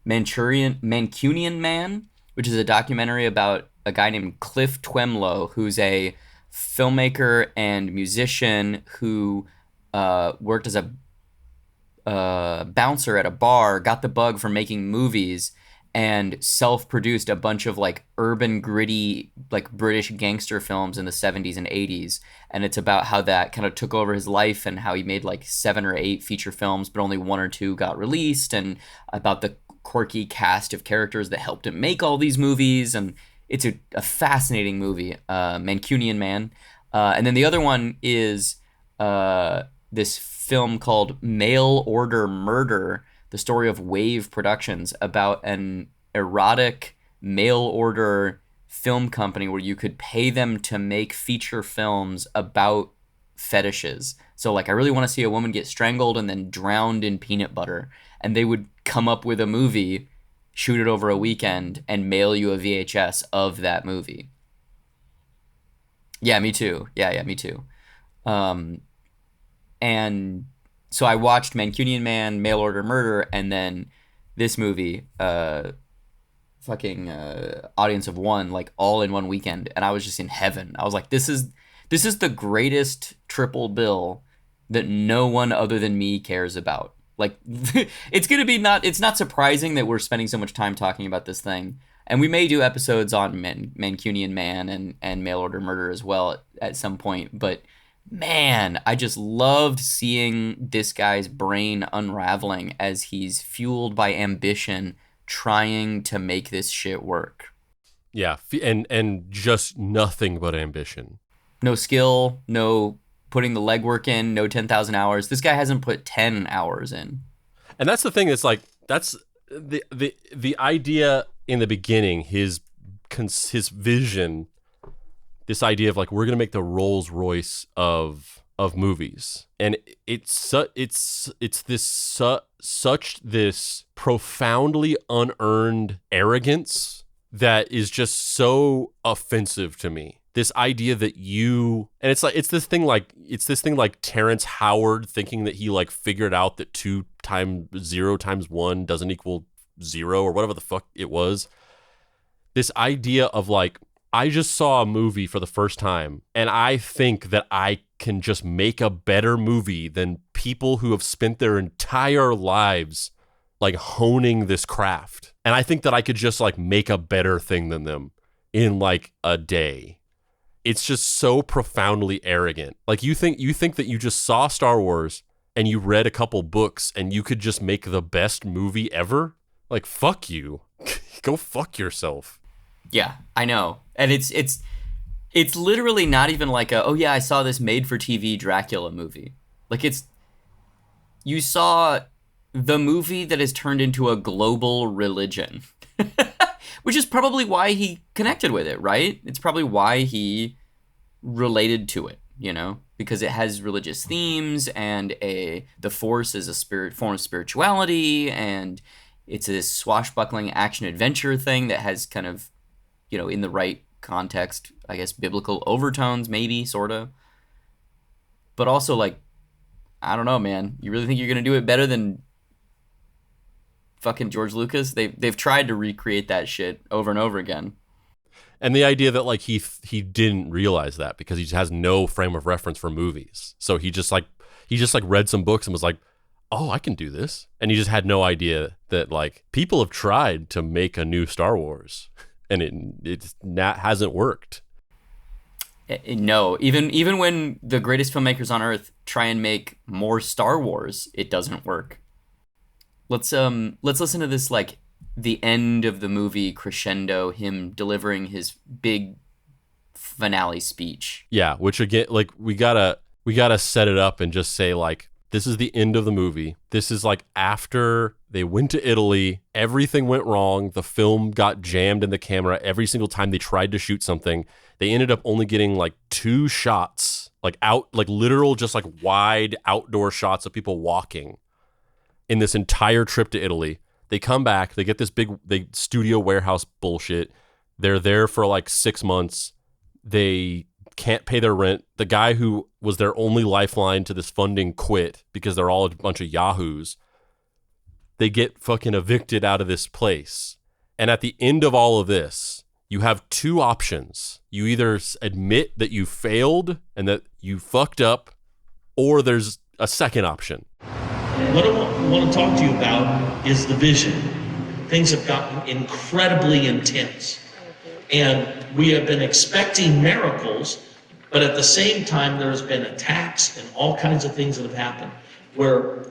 Mancunian Man, which is a documentary about a guy named Cliff Twemlow, who's a filmmaker and musician who worked as a bouncer at a bar, got the bug for making movies, and self-produced a bunch of like urban gritty like British gangster films in the 70s and 80s. And it's about how that kind of took over his life and how he made like 7 or 8 feature films, but only 1 or 2 got released, and about the quirky cast of characters that helped him make all these movies. And it's a fascinating movie, Mancunian Man. And then the other one is this film called Mail Order Murder, the story of Wave Productions, about an erotic mail order film company where you could pay them to make feature films about fetishes. So like, I really want to see a woman get strangled and then drowned in peanut butter. And they would come up with a movie, shoot it over a weekend, and mail you a VHS of that movie. Yeah, me too. Yeah, me too. And so I watched Mancunian Man, Mail Order Murder, and then this movie, Audience of One, like all in one weekend, and I was just in heaven. I was like, this is the greatest triple bill that no one other than me cares about. Like, it's not surprising that we're spending so much time talking about this thing. And we may do episodes on Mancunian Man and Mail Order Murder as well at some point. But man, I just loved seeing this guy's brain unraveling as he's fueled by ambition, trying to make this shit work. Yeah, and just nothing but ambition. No skill, no putting the legwork in, no 10,000 hours. This guy hasn't put 10 hours in. And that's the thing. It's like, that's the idea in the beginning, his vision, this idea of like, we're going to make the Rolls Royce of movies. And it's such this profoundly unearned arrogance that is just so offensive to me. This idea that it's this thing like Terrence Howard thinking that he like figured out that 2 times 0 times 1 doesn't equal 0, or whatever the fuck it was. This idea of like, I just saw a movie for the first time and I think that I can just make a better movie than people who have spent their entire lives like honing this craft. And I think that I could just like make a better thing than them in like a day. it's just so profoundly arrogant. Like you think that you just saw Star Wars and you read a couple books and you could just make the best movie ever? Like, fuck you. Go fuck yourself. Yeah, I know. And it's literally not even like oh yeah, I saw this made-for-TV Dracula movie. Like you saw the movie that has turned into a global religion. Which is probably why he connected with it, right? It's probably why he related to it, you know? Because it has religious themes and the Force is a form of spirituality, and it's this swashbuckling action-adventure thing that has kind of, you know, in the right context, I guess, biblical overtones, maybe, sort of. But also, like, I don't know, man. You really think you're going to do it better than fucking George Lucas? They've tried to recreate that shit over and over again. And the idea that like he didn't realize that because he has no frame of reference for movies. So he just read some books and was like, "Oh, I can do this." And he just had no idea that like people have tried to make a new Star Wars and it hasn't worked. No, even when the greatest filmmakers on earth try and make more Star Wars, it doesn't work. Let's listen to this, like, the end of the movie crescendo, him delivering his big finale speech. Yeah, which again, like, we gotta set it up and just say, like, this is the end of the movie. This is like after they went to Italy, everything went wrong. The film got jammed in the camera every single time they tried to shoot something. They ended up only getting like 2 shots, like literal, just like wide outdoor shots of people walking in this entire trip to Italy. They come back, they get this big studio warehouse bullshit. They're there for like 6 months. They can't pay their rent. The guy who was their only lifeline to this funding quit because they're all a bunch of yahoos. They get fucking evicted out of this place. And at the end of all of this, you have 2 options. You either admit that you failed and that you fucked up, or there's a second option. What I want to talk to you about is the vision. Things have gotten incredibly intense. And we have been expecting miracles, but at the same time, there's been attacks and all kinds of things that have happened where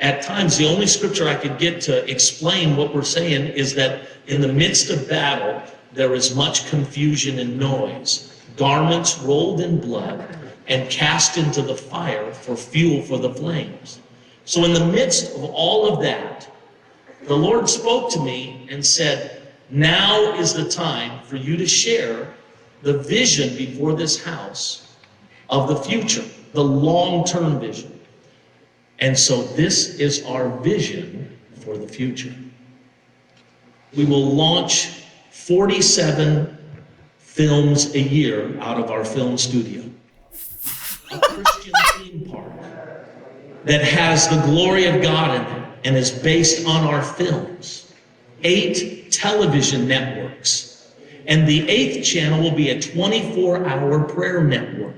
at times, the only scripture I could get to explain what we're saying is that in the midst of battle, there is much confusion and noise, garments rolled in blood and cast into the fire for fuel for the flames. So in the midst of all of that, the Lord spoke to me and said, now is the time for you to share the vision before this house of the future, the long-term vision. And so this is our vision for the future. We will launch 47 films a year out of our film studio. A Christian theme park that has the glory of God in it and is based on our films. 8 television networks. And the 8th channel will be a 24-hour prayer network.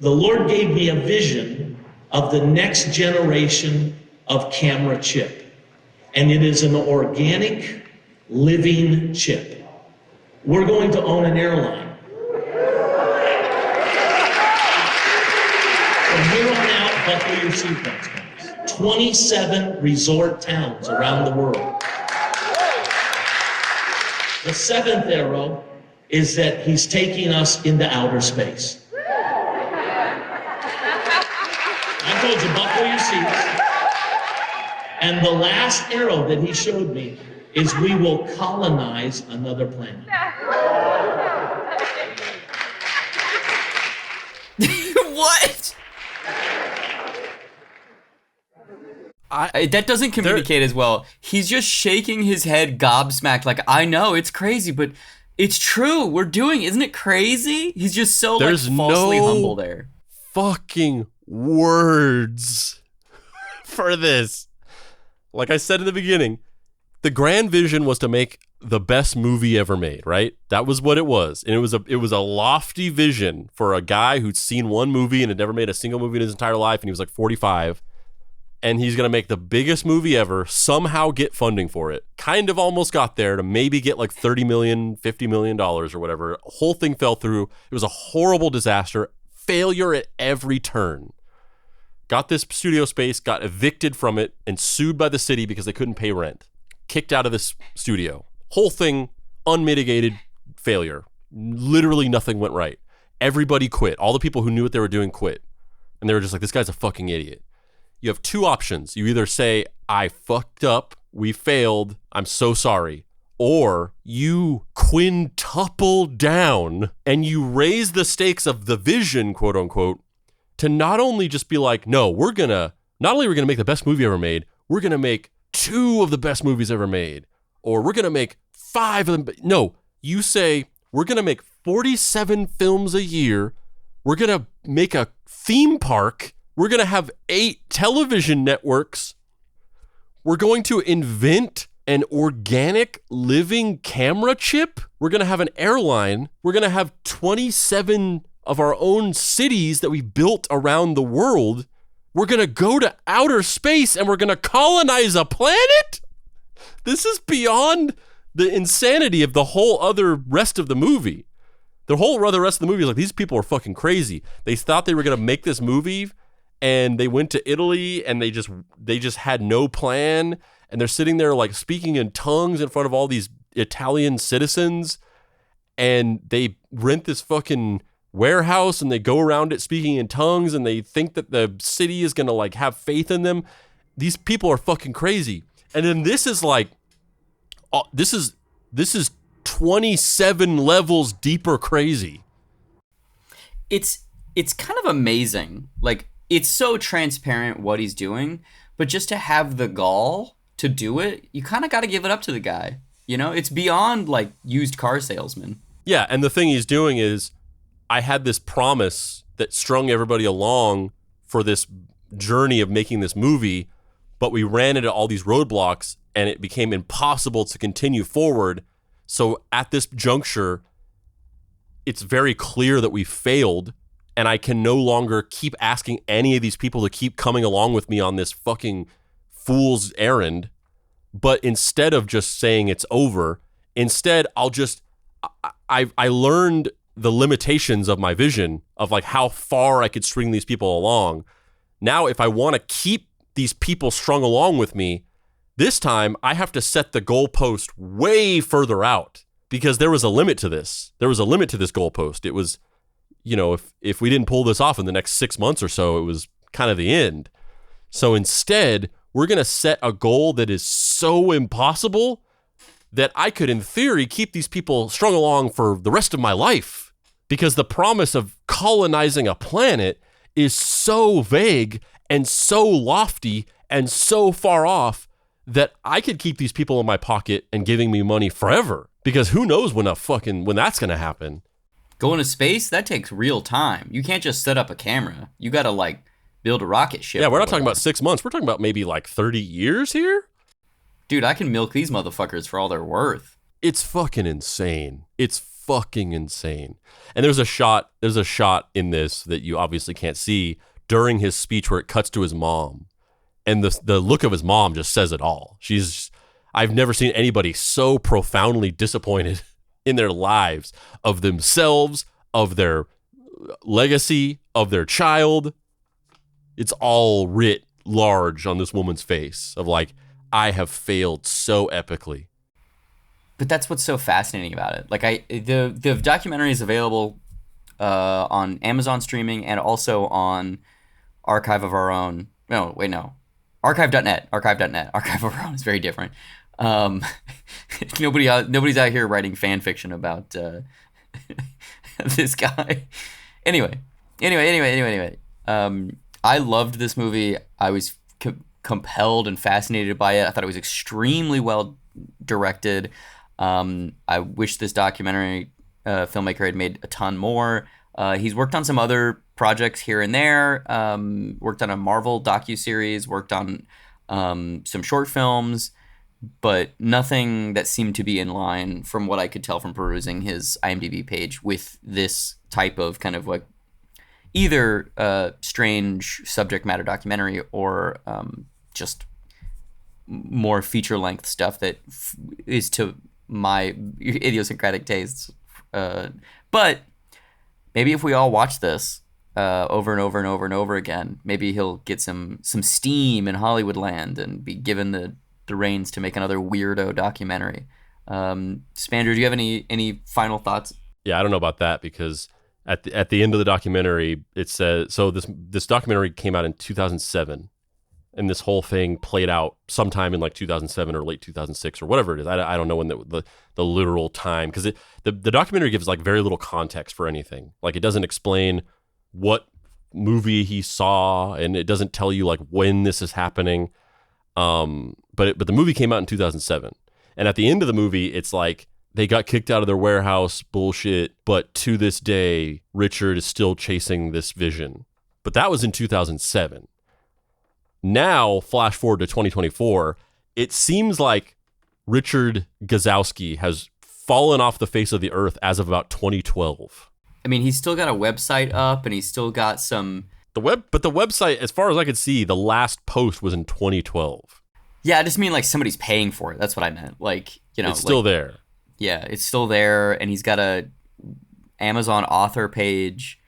The Lord gave me a vision of the next generation of camera chip. And it is an organic, living chip. We're going to own an airline. From here on out, buckle your seatbelts, guys. 27 resort towns around the world. The 7th arrow is that he's taking us into outer space. I told you, buckle your seats. And the last arrow that he showed me is we will colonize another planet. What? That doesn't communicate as well. He's just shaking his head gobsmacked like, I know, it's crazy, but it's true. We're doing it. Isn't it crazy? He's just so There's like falsely no humble there. Fucking words for this. Like I said in the beginning, the grand vision was to make the best movie ever made, right? That was what it was. And it was a lofty vision for a guy who'd seen one movie and had never made a single movie in his entire life, and he was like 45. and he's going to make the biggest movie ever, somehow get funding for it. Kind of almost got there to maybe get like $30 million, $50 million or whatever. Whole thing fell through. It was a horrible disaster. Failure at every turn. Got this studio space, got evicted from it, and sued by the city because they couldn't pay rent. Kicked out of this studio. Whole thing, unmitigated failure. Literally nothing went right. Everybody quit. All the people who knew what they were doing quit. And they were just like, this guy's a fucking idiot. You have two options. You either say, I fucked up, we failed, I'm so sorry. Or you quintuple down and you raise the stakes of the vision, quote unquote, to not only just be like, no, not only are we gonna make the best movie ever made, we're gonna make 2 of the best movies ever made. Or we're gonna make 5 of them. No, you say, we're gonna make 47 films a year. We're gonna make a theme park. We're going to have 8 television networks. We're going to invent an organic living camera chip. We're going to have an airline. We're going to have 27 of our own cities that we built around the world. We're going to go to outer space and we're going to colonize a planet? This is beyond the insanity of the whole other rest of the movie. The whole other rest of the movie is like, these people are fucking crazy. They thought they were going to make this movie, and they went to Italy and they just had no plan, and they're sitting there like speaking in tongues in front of all these Italian citizens, and they rent this fucking warehouse and they go around it speaking in tongues, and they think that the city is going to like have faith in them. These people are fucking crazy. And then this is like, this is 27 levels deeper crazy. It's kind of amazing. Like, it's so transparent what he's doing, but just to have the gall to do it, you kind of got to give it up to the guy. You know, it's beyond like used car salesman. Yeah, and the thing he's doing is, I had this promise that strung everybody along for this journey of making this movie, but we ran into all these roadblocks and it became impossible to continue forward. So at this juncture, it's very clear that we failed, and I can no longer keep asking any of these people to keep coming along with me on this fucking fool's errand. But instead of just saying it's over, instead I learned the limitations of my vision of like how far I could string these people along. Now, if I want to keep these people strung along with me, this time I have to set the goalpost way further out, because there was a limit to this. There was a limit to this goalpost. It was, you know, if we didn't pull this off in the next 6 months or so, it was kind of the end. So instead, we're going to set a goal that is so impossible that I could, in theory, keep these people strung along for the rest of my life, because the promise of colonizing a planet is so vague and so lofty and so far off that I could keep these people in my pocket and giving me money forever, because who knows when that's going to happen. Going to space, that takes real time. You can't just set up a camera. You got to like build a rocket ship. Yeah, we're not talking about 6 months. We're talking about maybe like 30 years here. Dude, I can milk these motherfuckers for all they're worth. It's fucking insane. It's fucking insane. And there's a shot in this that you obviously can't see during his speech where it cuts to his mom. And the look of his mom just says it all. I've never seen anybody so profoundly disappointed in their lives, of themselves, of their legacy, of their child. It's all writ large on this woman's face of like, I have failed so epically. But that's what's so fascinating about it. Like the documentary is available on Amazon streaming and also on Archive of Our Own. No, wait, no. Archive.net. Archive of Our Own is very different. Nobody's out here writing fan fiction about this guy. Anyway. I loved this movie. I was compelled and fascinated by it. I thought it was extremely well directed. I wish this documentary filmmaker had made a ton more. He's worked on some other projects here and there. Worked on a Marvel docuseries. Worked on some short films, but nothing that seemed to be in line from what I could tell from perusing his IMDb page with this type of kind of like either strange subject matter documentary or just more feature-length stuff that is to my idiosyncratic tastes. But maybe if we all watch this over and over and over and over again, maybe he'll get some steam in Hollywood land and be given the reins to make another weirdo documentary. Spandrew, do you have any final thoughts? Yeah, I don't know about that, because at the end of the documentary, it says, so this documentary came out in 2007, and this whole thing played out sometime in like 2007 or late 2006 or whatever it is. I don't know when the literal time, because the documentary gives like very little context for anything. Like, it doesn't explain what movie he saw, and it doesn't tell you like when this is happening. But the movie came out in 2007, and at the end of the movie, it's like they got kicked out of their warehouse, bullshit. But to this day, Richard is still chasing this vision. But that was in 2007. Now, flash forward to 2024, it seems like Richard Gazowksy has fallen off the face of the earth as of about 2012. I mean, he's still got a website up, and he's still got some... But the website, as far as I could see, the last post was in 2012. Yeah, I just mean like somebody's paying for it. That's what I meant. Like, you know, it's still there. Yeah, it's still there, and he's got a Amazon author page.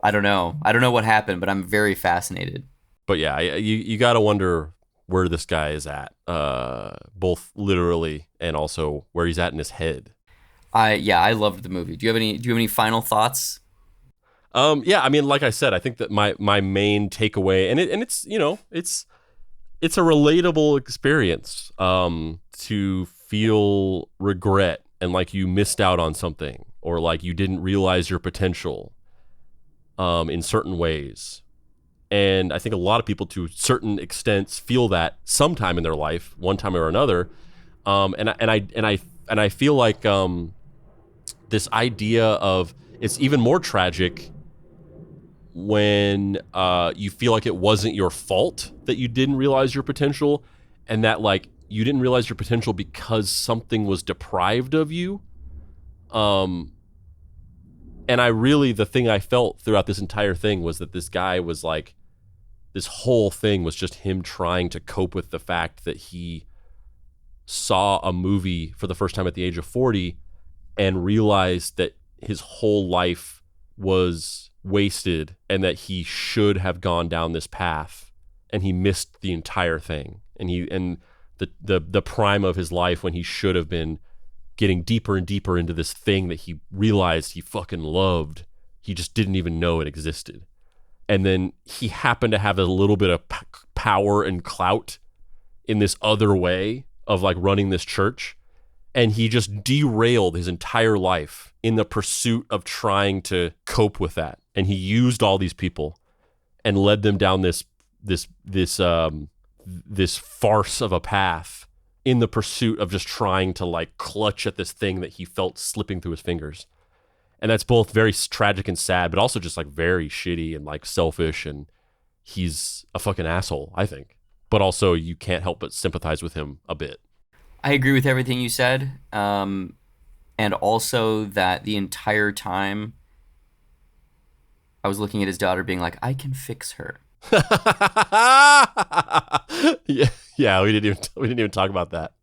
I don't know what happened, but I'm very fascinated. But yeah, you got to wonder where this guy is at, both literally and also where he's at in his head. I loved the movie. Do you have any final thoughts? Yeah, I mean, like I said, I think that my main takeaway, and it's you know, it's a relatable experience, to feel regret and like you missed out on something, or like you didn't realize your potential, in certain ways. And I think a lot of people, to certain extents, feel that sometime in their life, one time or another. And I feel like this idea of, it's even more tragic when you feel like it wasn't your fault that you didn't realize your potential, and that like you didn't realize your potential because something was deprived of you. And the thing I felt throughout this entire thing was that this guy was like, this whole thing was just him trying to cope with the fact that he saw a movie for the first time at the age of 40 and realized that his whole life was wasted and that he should have gone down this path, and he missed the entire thing. And the prime of his life, when he should have been getting deeper and deeper into this thing that he realized he fucking loved, he just didn't even know it existed. And then he happened to have a little bit of power and clout in this other way of like running this church. And he just derailed his entire life in the pursuit of trying to cope with that. And he used all these people and led them down this farce of a path in the pursuit of just trying to like clutch at this thing that he felt slipping through his fingers. And that's both very tragic and sad, but also just like very shitty and like selfish. And he's a fucking asshole, I think. But also you can't help but sympathize with him a bit. I agree with everything you said. And also that the entire time I was looking at his daughter being like, I can fix her. Yeah, we didn't even talk about that.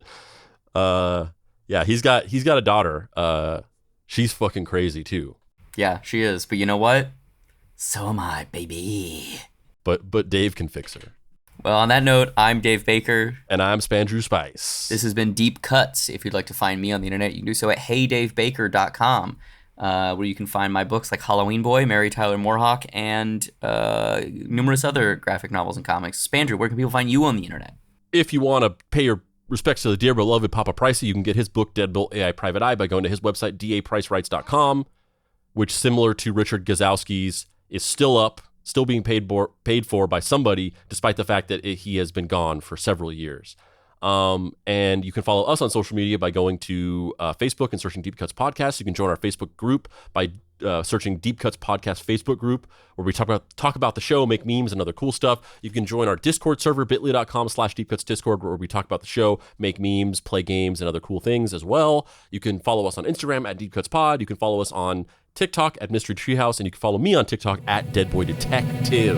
Yeah, he's got a daughter. She's fucking crazy too. Yeah, she is. But you know what? So am I, baby. But Dave can fix her. Well, on that note, I'm Dave Baker. And I'm Spandrew Spice. This has been Deep Cuts. If you'd like to find me on the internet, you can do so at heydavebaker.com, where you can find my books like Halloween Boy, Mary Tyler Moorhawk, and numerous other graphic novels and comics. Spandrew, where can people find you on the internet? If you want to pay your respects to the dear beloved Papa Pricey, you can get his book, Deadbolt AI Private Eye, by going to his website, dapricerights.com, which, similar to Richard Gazowski's, is still up, still being paid for by somebody, despite the fact that he has been gone for several years. And you can follow us on social media by going to Facebook and searching Deep Cuts Podcast. You can join our Facebook group by searching Deep Cuts Podcast Facebook group, where we talk about the show, make memes, and other cool stuff. You can join our Discord server, bit.ly.com/deepcutsdiscord, where we talk about the show, make memes, play games, and other cool things as well. You can follow us on Instagram at Deep Cuts Pod. You can follow us on TikTok at Mystery Treehouse, and you can follow me on TikTok at Deadboy Detective.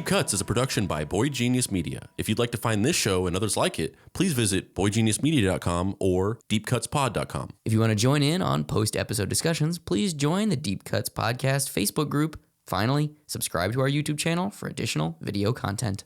Deep Cuts is a production by Boy Genius Media. If you'd like to find this show and others like it, please visit boygeniusmedia.com or deepcutspod.com. If you want to join in on post-episode discussions, please join the Deep Cuts Podcast Facebook group. Finally, subscribe to our YouTube channel for additional video content.